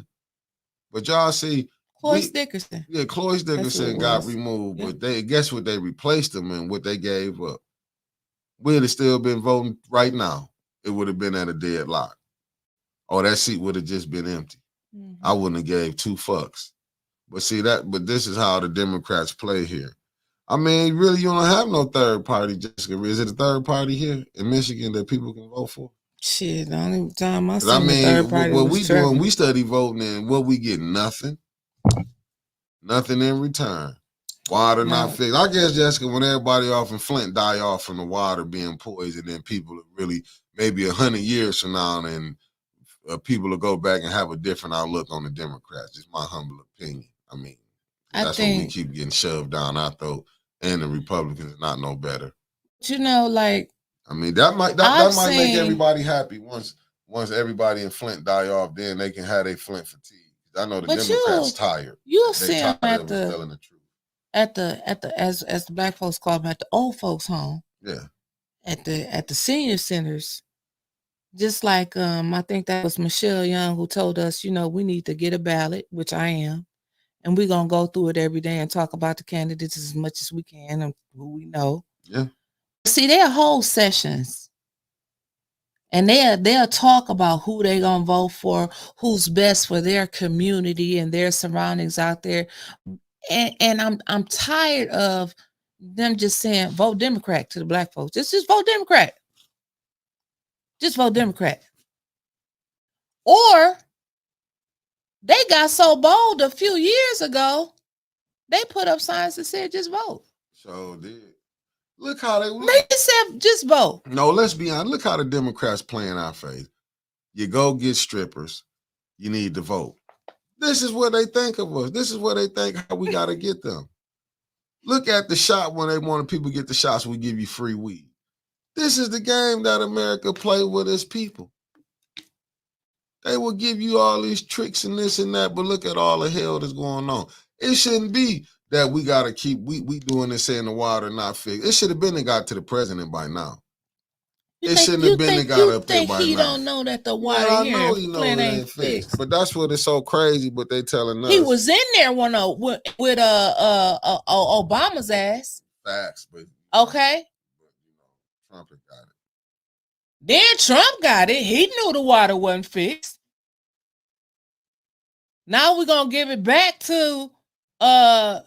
But y'all see, Cloyce Dickerson. Yeah, Cloyce Dickerson got removed, but guess what? They replaced him and what they gave up. We'd have still been voting right now. It would have been at a deadlock. Or that seat would have just been empty. Mm-hmm. I wouldn't have gave two fucks. But see but this is how the Democrats play here. I mean, really, you don't have no third party, Jessica. Is it a third party here in Michigan that people can vote for? Shit, the only time I seen the third party what we doing, we study voting and what we get, nothing. Nothing in return. Water not fixed. I guess, Jessica, when everybody off in Flint die off from the water being poisoned, then people really, maybe 100 years from now, and people will go back and have a different outlook on the Democrats. Just my humble opinion. I mean, that's what we keep getting shoved down our throat, and the Republicans not no better. You know, like, I mean, that might make everybody happy. Once everybody in Flint die off, then they can have their Flint fatigue. I know the Democrats tired. You'll see them at the as the black folks call them, at the old folks home. Yeah. At the senior centers. Just like I think that was Michelle Young who told us, you know, we need to get a ballot, which I am, and we're gonna go through it every day and talk about the candidates as much as we can and who we know. Yeah. See, they'll hold sessions, and they'll talk about who they're gonna vote for, who's best for their community and their surroundings out there. And I'm tired of them just saying vote Democrat to the black folks. Just vote Democrat. Just vote Democrat. Or they got so bold a few years ago, they put up signs that said just vote. So did. Look how they said just vote. No, let's be honest. Look how the Democrats play in our face. You go get strippers, you need to vote. This is what they think of us. This is what they think how we got to get them. Look at the shot when they want people to get the shots, we give you free weed. This is the game that America play with its people. They will give you all these tricks and this and that, but look at all the hell that's going on. It shouldn't be that we gotta keep we doing this in the water not fixed. It should have been and got to the president by now. It shouldn't have been and got up there by he now. don't know that the Man, water I here know in he know Flint it ain't ain't fixed, fixed. but that's what it's so crazy. But they telling us He was in there with Obama's ass. facts, but Okay. Trump had got it. Then Trump got it. He knew the water wasn't fixed. Now we're gonna give it back to now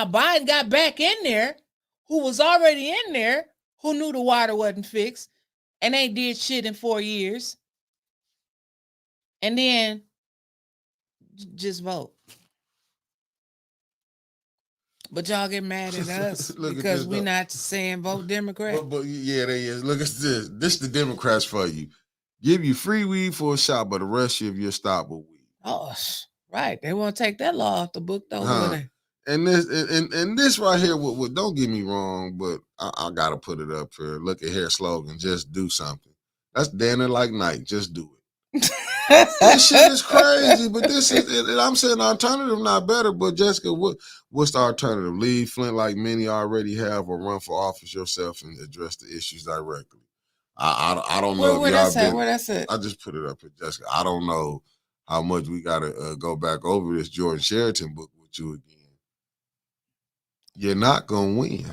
Biden got back in there, who was already in there, who knew the water wasn't fixed, and ain't did shit in 4 years. And then just vote. But y'all get mad at us because we're not saying vote Democrat. But yeah, they is. Look at this. This the Democrats for you. Give you free weed for a shot, but the rest of you stop with weed. Oh, right. They want to take that law off the book, though. Would they? And this right here, what don't get me wrong, but I gotta put it up here. Look at here slogan, just do something. That's damn it like night, just do it. This shit is crazy, but this is I'm saying alternative not better, but Jessica, what's the alternative? Leave Flint like many already have, or run for office yourself and address the issues directly. I don't know where if y'all that's been. At? Where that's at? I just put it up here, Jessica. I don't know how much we gotta go back over this Jordan Sheraton book with you again. You're not gonna win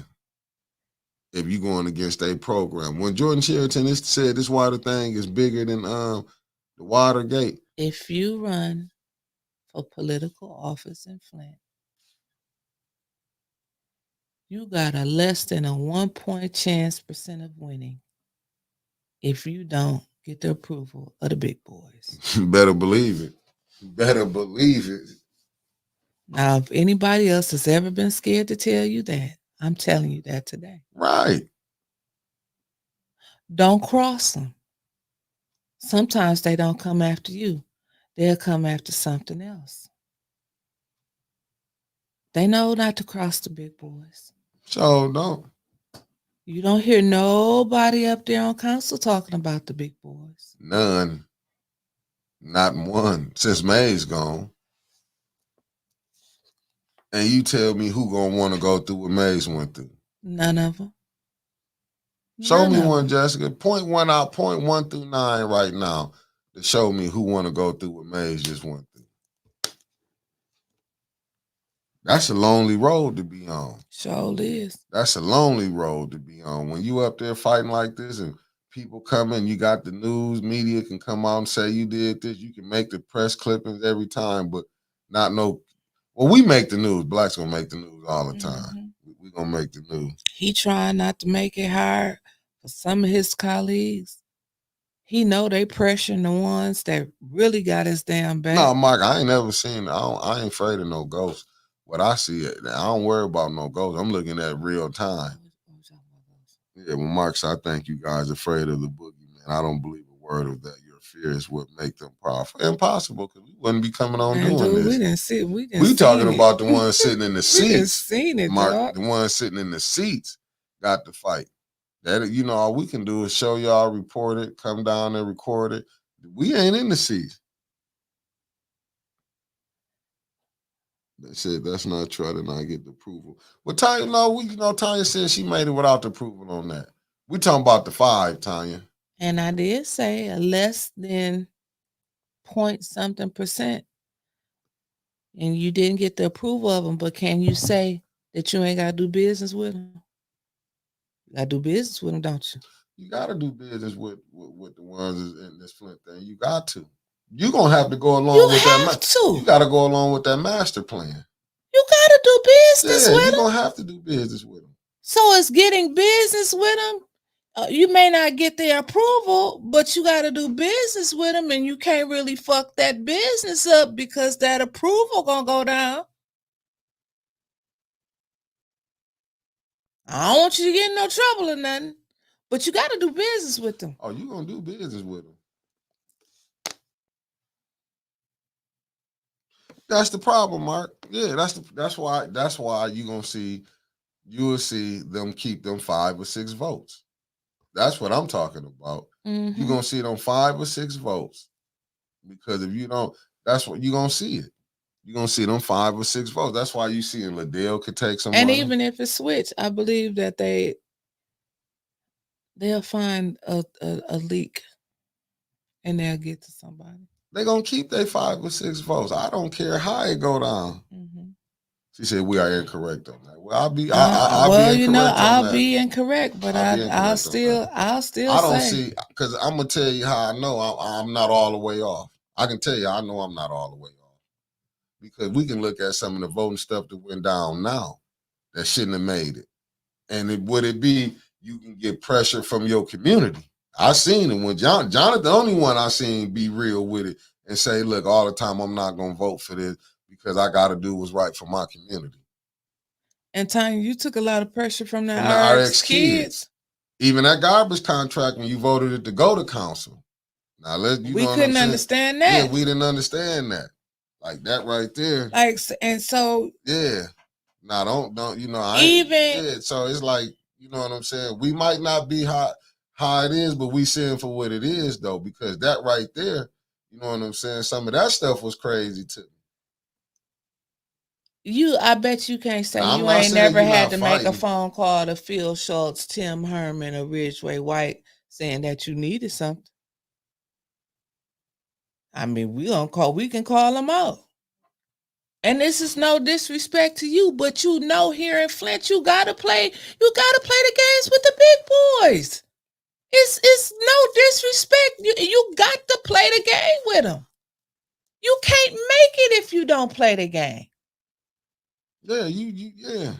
if you're going against a program. When Jordan Sheraton said this water thing is bigger than the Watergate. If you run for political office in Flint, you got a less than a 1 point chance % of winning if you don't get the approval of the big boys. Better believe it. Better believe it. Now, if anybody else has ever been scared to tell you that, I'm telling you that today. Right. Don't cross them. Sometimes they don't come after you. They'll come after something else. They know not to cross the big boys. So don't. You don't hear nobody up there on council talking about the big boys. None. Not one. Since May's gone. And you tell me who gonna want to go through what Mays went through? None of them. Show me one, Jessica. Point one out, point 1 through 9 right now to show me who want to go through what Mays just went through. That's a lonely road to be on. Sure is. That's a lonely road to be on. When you up there fighting like this and people coming, you got the news, media can come out and say you did this. You can make the press clippings every time, but not no. Well, we make the news. Blacks gonna make the news all the time. We gonna make the news. He trying not to make it hard for some of his colleagues. He know they pressuring the ones that really got his damn back. No, Mike, I ain't never seen. I ain't afraid of no ghosts. What I see, I don't worry about no ghosts. I'm looking at real time. Yeah, well, Mark said, I think you guys are afraid of the boogeyman. I don't believe a word of that. Your fear is what make them powerful. Impossible, because we wouldn't be coming on doing this. We didn't see. We talking about the ones sitting in the seats. We didn't seen it, Mark, dog. the ones sitting in the seats got to fight. That all we can do is show y'all, report it, come down and record it. We ain't in the seats. They said that's not true. I did not get the approval. Well, Tanya, Tanya said she made it without the approval on that. We talking about the 5, Tanya. And I did say a less than point something %. And you didn't get the approval of them, but can you say that you ain't got to do business with them? You got to do business with them, don't you? You got to do business with the ones in this Flint thing. You got to. You're going to have to go along with that. You got to go along with that master plan. You got to do business with them. You're going to have to do business with them. So it's getting business with them. You may not get their approval, but you got to do business with them, and you can't really fuck that business up because that approval going to go down. I don't want you to get in no trouble or nothing, but you got to do business with them. Oh, you going to do business with them. That's the problem, Mark. Yeah, that's why you will see them keep them 5 or 6 votes. That's what I'm talking about. You're gonna see them 5 or 6 votes Because if you don't, that's what you're gonna see it. You're gonna see them 5 or 6 votes. That's why you see in Liddell could take some And money. even if it's switched, I believe that they'll find a leak and they'll get to somebody. They're gonna keep their 5 or 6 votes. I don't care how it go down. Mm-hmm. She said we are incorrect on that. Well, I'll be incorrect I'll on that. be incorrect, but I'll still I don't see, because I'm gonna tell you how I know I'm not all the way off. I can tell you I know I'm not all the way off, because we can look at some of the voting stuff that went down now that shouldn't have made it. And would it be you can get pressure from your community? I seen it when Jonathan, the only one I seen be real with it and say, look, all the time I'm not gonna vote for this because I gotta do what's right for my community. And Tanya, you took a lot of pressure from the RX kids. Even that garbage contract, when you voted it to go to council. Now we couldn't understand that. Yeah, we didn't understand that. Like that right there. Like, and so yeah. Now don't you know so it's like, you know what I'm saying? We might not be how it is, but we seeing for what it is though, because that right there, you know what I'm saying? Some of that stuff was crazy too. I bet you can't say you ain't never had to make a phone call to Phil Schultz, Tim Herman, or Ridgeway White saying that you needed something. I mean, we can call them out. And this is no disrespect to you, but you know, here in Flint, you gotta play the games with the big boys. It's no disrespect. You got to play the game with them. You can't make it if you don't play the game. Yeah, yeah.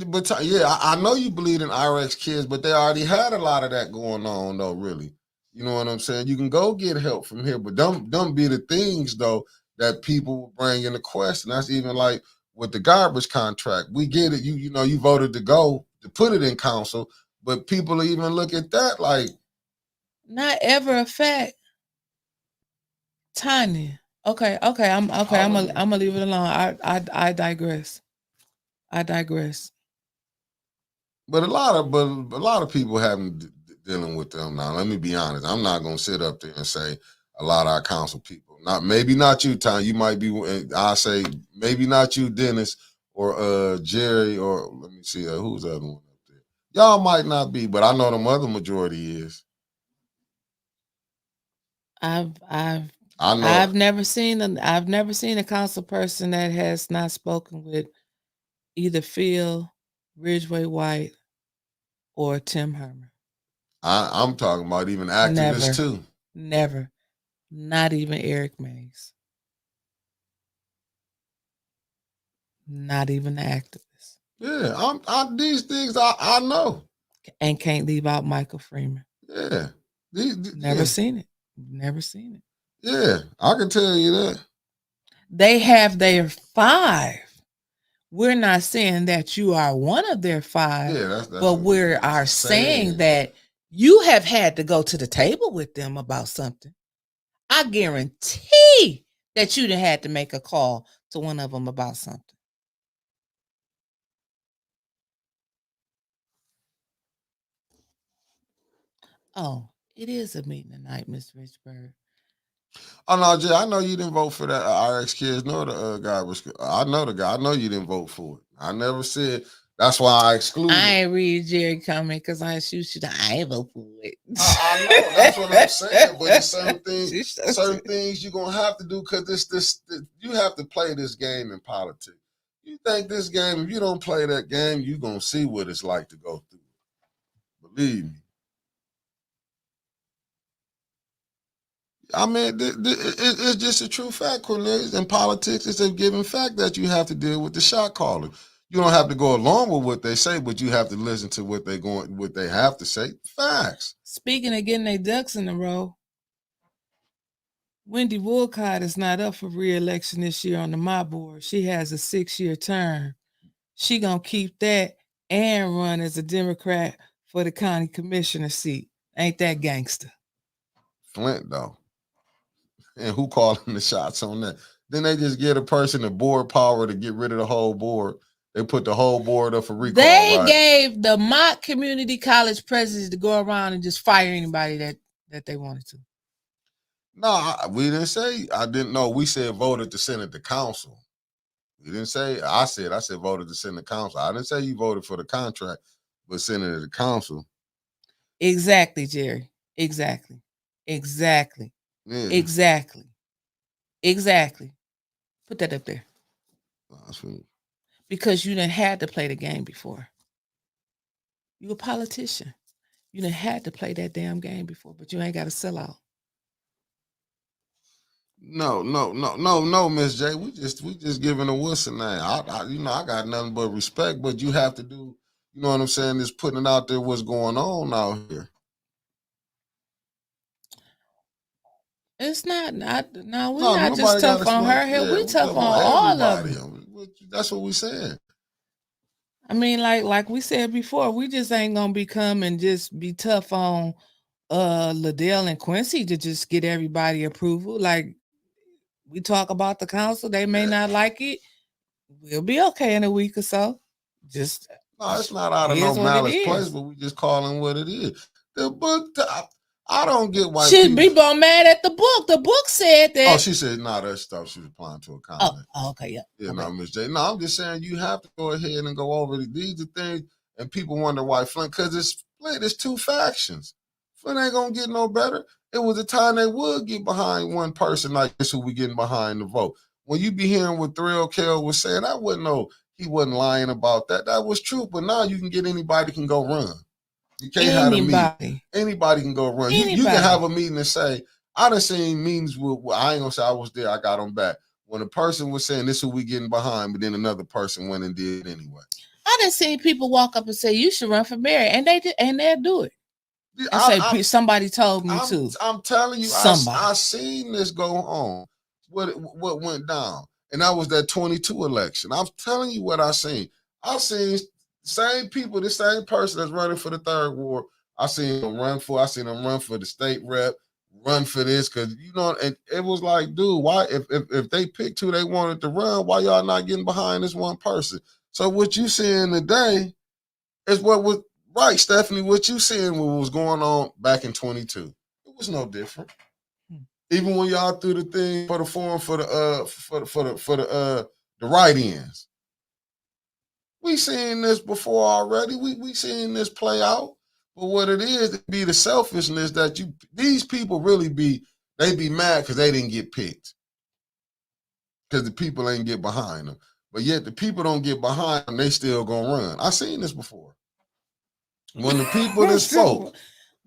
But I know you believe in RX kids, but they already had a lot of that going on though, really. You know what I'm saying? You can go get help from here, but don't be the things though that people bring into question. That's even like with the garbage contract. We get it. You know, you voted to put it in council, but people even look at that like not ever a fact. Tanya. Okay. I'm gonna leave it alone. I digress. But a lot of people haven't dealing with them now. Let me be honest. I'm not gonna sit up there and say a lot of our council people. Maybe not you, Tanya. You might be. I say maybe not you, Dennis, or Jerry, or let me see who's the other one up there. Y'all might not be, but I know the other majority is. I've never seen a council person that has not spoken with either Phil, Ridgeway White, or Tim Herman. I'm talking about even activists too. Never. Not even Eric Mays. Not even the activists. Yeah, these things I know. And can't leave out Michael Freeman. Yeah. Never seen it. Never seen it. Yeah, I can tell you that. They have their 5. We're not saying that you are one of their 5, that's but we are saying that you have had to go to the table with them about something. I guarantee that you'd have had to make a call to one of them about something. Oh, it is a meeting tonight, Miss Richburg. Oh no, Jay, I know you didn't vote for that RX kids nor the guy was. I know the guy. I know you didn't vote for it. I never said. That's why I excluded. I ain't read Jerry comment because I shoot you. I ain't vote for it. I know that's what I'm saying. But it's certain things you're gonna have to do because this you have to play this game in politics. You think this game? If you don't play that game, you're gonna see what it's like to go through it. Believe me. I mean, it's just a true fact, Cornelius. In politics, it's a given fact that you have to deal with the shot caller. You don't have to go along with what they say, but you have to listen to what they have to say. Facts. Speaking of getting their ducks in a row, Wendy Woolcott is not up for re-election this year on my board. She has a 6-year term. She gonna keep that and run as a Democrat for the county commissioner seat. Ain't that gangster? Flint, though. And who calling the shots on that? Then they just get a person the board power to get rid of the whole board. They put the whole board up for recall. They gave the Mott Community College president to go around and just fire anybody that they wanted to. No, we didn't say. I didn't know. We said voted to send it to council. We didn't say. I said voted to send it to council. I didn't say you voted for the contract, but sending it to council. Exactly, Jerry. Exactly. Exactly. Yeah. Exactly. Exactly. Put that up there. Because you done had to play the game before. You a politician. You done had to play that damn game before, but you ain't got to sell out. No, Miss J. We just giving a whistle now. I got nothing but respect, but you have to do, you know what I'm saying, is putting it out there what's going on out here. It's not no, we're not just tough on her here. Yeah, we tough on all of them. That's what we saying. I mean, like we said before, we just ain't gonna become and just be tough on Liddell and Quincy to just get everybody approval. Like we talk about the council, they may not like it. We'll be okay in a week or so. Just no, it's not out of no malice place, but we just calling what it is. The book, I don't get why she'd be mad at the book. The book said that. Oh, she said, "No, that stuff she's applying to a comment." Oh, okay, yeah. Yeah, okay. No, Miss J. No, I'm just saying you have to go ahead and go over these are things, and people wonder why Flint, because it's split. It's two factions. Flint ain't gonna get no better. It was a time they would get behind one person like this who we getting behind the vote. When you be hearing what Thrill Kell was saying, I wouldn't know he wasn't lying about that. That was true. But now you can get anybody can go run. You can't have a meeting. Anybody can go run. You can have a meeting and say, I done seen meetings with, I ain't gonna say I was there, I got them back. When a person was saying this is who we getting behind, but then another person went and did it anyway. I done seen people walk up and say, you should run for mayor, and they'll do it. And somebody told me to. I'm telling you, I seen this go on. What went down. And that was that 22 election. I'm telling you what I seen. I seen same people, the same person that's running for the third ward. I seen them run for the state rep, run for this, because and it was like, dude, why if they picked who they wanted to run, why y'all not getting behind this one person? So what you seeing today is what was right, Stephanie. What you seeing what was going on back in 22. It was no different. Even when y'all threw the thing for the forum for the write-ins. We seen this before already. We seen this play out. But what it is, it be the selfishness that these people really be mad because they didn't get picked. Because the people ain't get behind them. But yet the people don't get behind them, they still gonna run. I seen this before. When the people that spoke.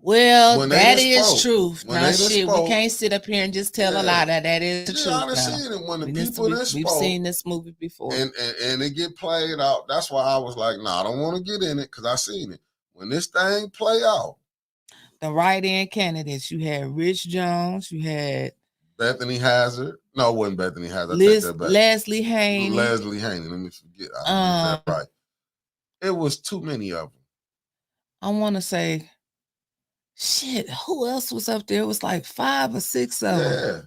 Well, that is true. Now, shit, we can't sit up here and just tell a lie. That is the truth. I done seen it when the people that spoke. We've seen this movie before. And it get played out. That's why I was like, I don't want to get in it because I seen it. When this thing play out. The write-in candidates, you had Rich Jones, you had Bethany Hazard. No, it wasn't Bethany Hazard. Leslie Haney. Leslie Haney. Let me forget. I get that right. It was too many of them. I want to say, shit, who else was up there? It was like 5 or 6 of them. Yeah.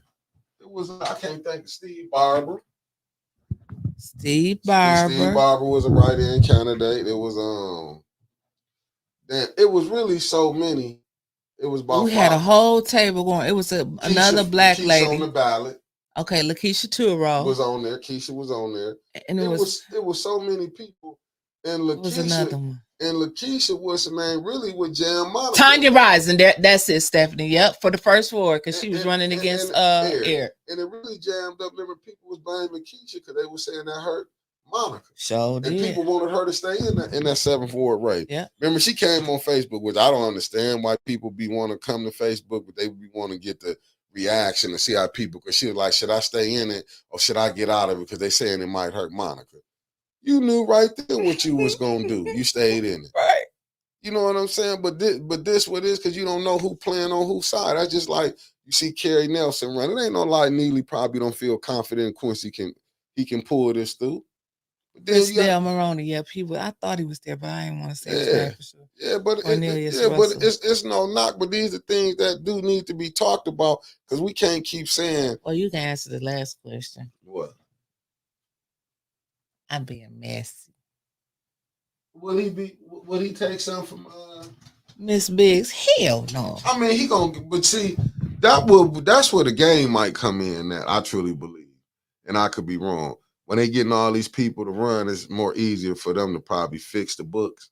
It was, I can't think of Steve Barber. Steve Barber. Steve Barber was a write-in candidate. It was it was really so many. It was about we had a whole table going. It was another black lady on the ballot. Okay, Lakeisha Turo was on there. Keisha was on there. And it was so many people. And Lakeisha was another one. And Lakeisha, what's her name, really with Jam Monica. Tanya Rising, that's it, Stephanie. Yep, for the first ward, because she was running against Air. And it really jammed up. Remember, people was blaming Keisha because they were saying that hurt Monica. So and people wanted her to stay in that 7th ward race. Yeah. Remember, she came on Facebook, which I don't understand why people be want to come to Facebook, but they be want to get the reaction and see how people, because she was like, should I stay in it or should I get out of it? Because they saying it might hurt Monica. You knew right then what you was gonna do. You stayed in it. Right. You know what I'm saying? But this what it is, because you don't know who playing on whose side. That's just like you see Kerry Nelson run. It ain't no lie. Neely probably don't feel confident Quincy can pull this through. It's Dale Maroney. Yep, I thought he was there, but I didn't want to say his name for sure. Yeah, but it's no knock. But these are things that do need to be talked about, because we can't keep saying. Well, you can answer the last question. What? I'm being messy. Will he take some from Miss Biggs? Hell no. I mean, he gonna, but see, that's where the game might come in. That I truly believe, and I could be wrong. When they getting all these people to run, it's more easier for them to probably fix the books.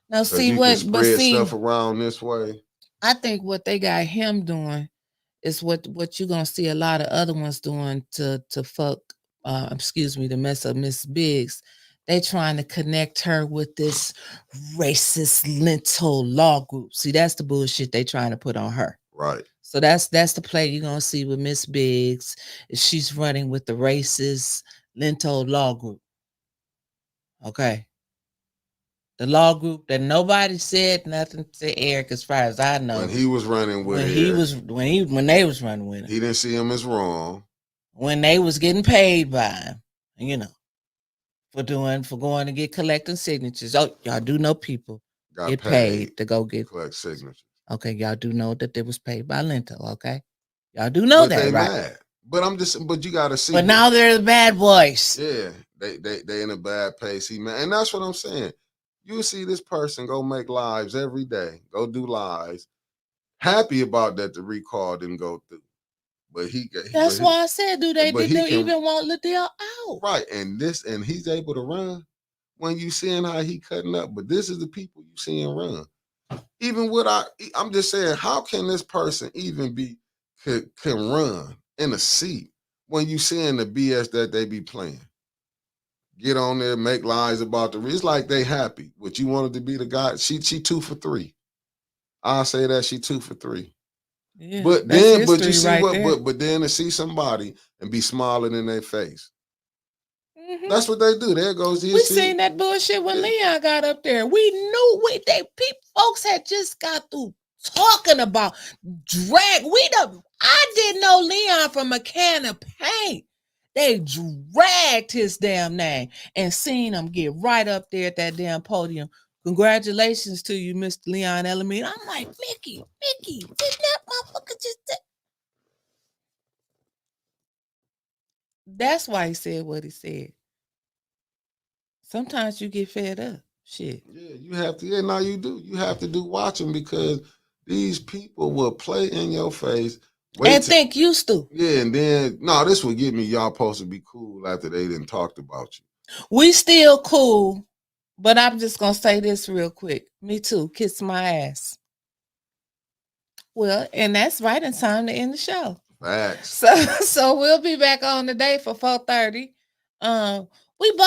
Now, Because see you can what? But spread see, stuff around this way. I think what they got him doing is what you're gonna see a lot of other ones doing to fuck. Excuse me, to mess up Miss Biggs. They trying to connect her with this racist lentil law group. See, that's the bullshit they trying to put on her. Right. So that's the play you're gonna see with Miss Biggs. She's running with the racist lentil law group. Okay. The law group that nobody said nothing to Eric, as far as I know. When he was running with when Eric, he was when they was running with him. he didn't see him as wrong. When they was getting paid by him, for going to get collecting signatures. Oh, y'all do know people get paid to go get collect signatures. Okay, y'all do know that they was paid by Lento. Okay, y'all do know that, they right? Mad. But you gotta see. But now they're the bad boys. Yeah, they in a bad pace. And that's what I'm saying. You see this person go make lives every day, go do lives, happy about that the recall didn't go through. But that's why I said, did they even want Liddell out? Right, and he's able to run when you seeing how he cutting up. But this is the people you seeing run. Even I'm just saying, how can this person even can run in a seat when you seeing the BS that they be playing? Get on there, make lies about it's like they happy. What you wanted to be the guy, she 2 for 3. I'll say that she 2 for 3. Yeah, but you see right what? But then to see somebody and be smiling in their face. Mm-hmm. That's what they do. There goes we seen that bullshit when Leon got up there. We knew folks had just got through talking about drag. I didn't know Leon from a can of paint. They dragged his damn name and seen him get right up there at that damn podium. Congratulations to you, Mr. Leon Elamine. I'm like, Mickey, did that motherfucker just... That's why he said what he said. Sometimes you get fed up. Shit. Yeah, you have to. Yeah, now you do. You have to do watching because these people will play in your face. Think you stupid. Yeah, and then, this would get me, y'all supposed to be cool after they didn't talked about you. We still cool, but I'm just going to say this real quick. Me too. Kiss my ass. Well, and that's right in time to end the show. Facts. So we'll be back on today for 4:30. We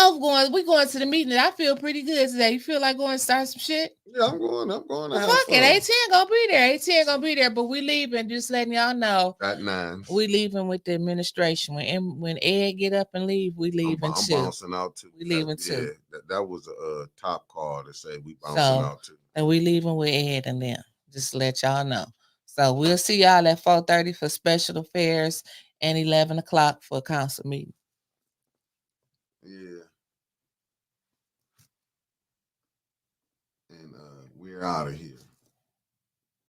going to the meeting. I feel pretty good today. You feel like going to start some shit? Yeah, I'm going. Well, fuck it. ATN gonna be there. ATN gonna be there, but we leaving. Just letting y'all know. At 9. We leaving with the administration. When Ed get up and leave, we leaving too. I'm bouncing out too. We leaving too. Yeah, that was a top call to say we bouncing out too. And we leaving with Ed and them. Just to let y'all know. So we'll see y'all at 4:30 for special affairs and 11 o'clock for a council meeting. Yeah. And we're out of here.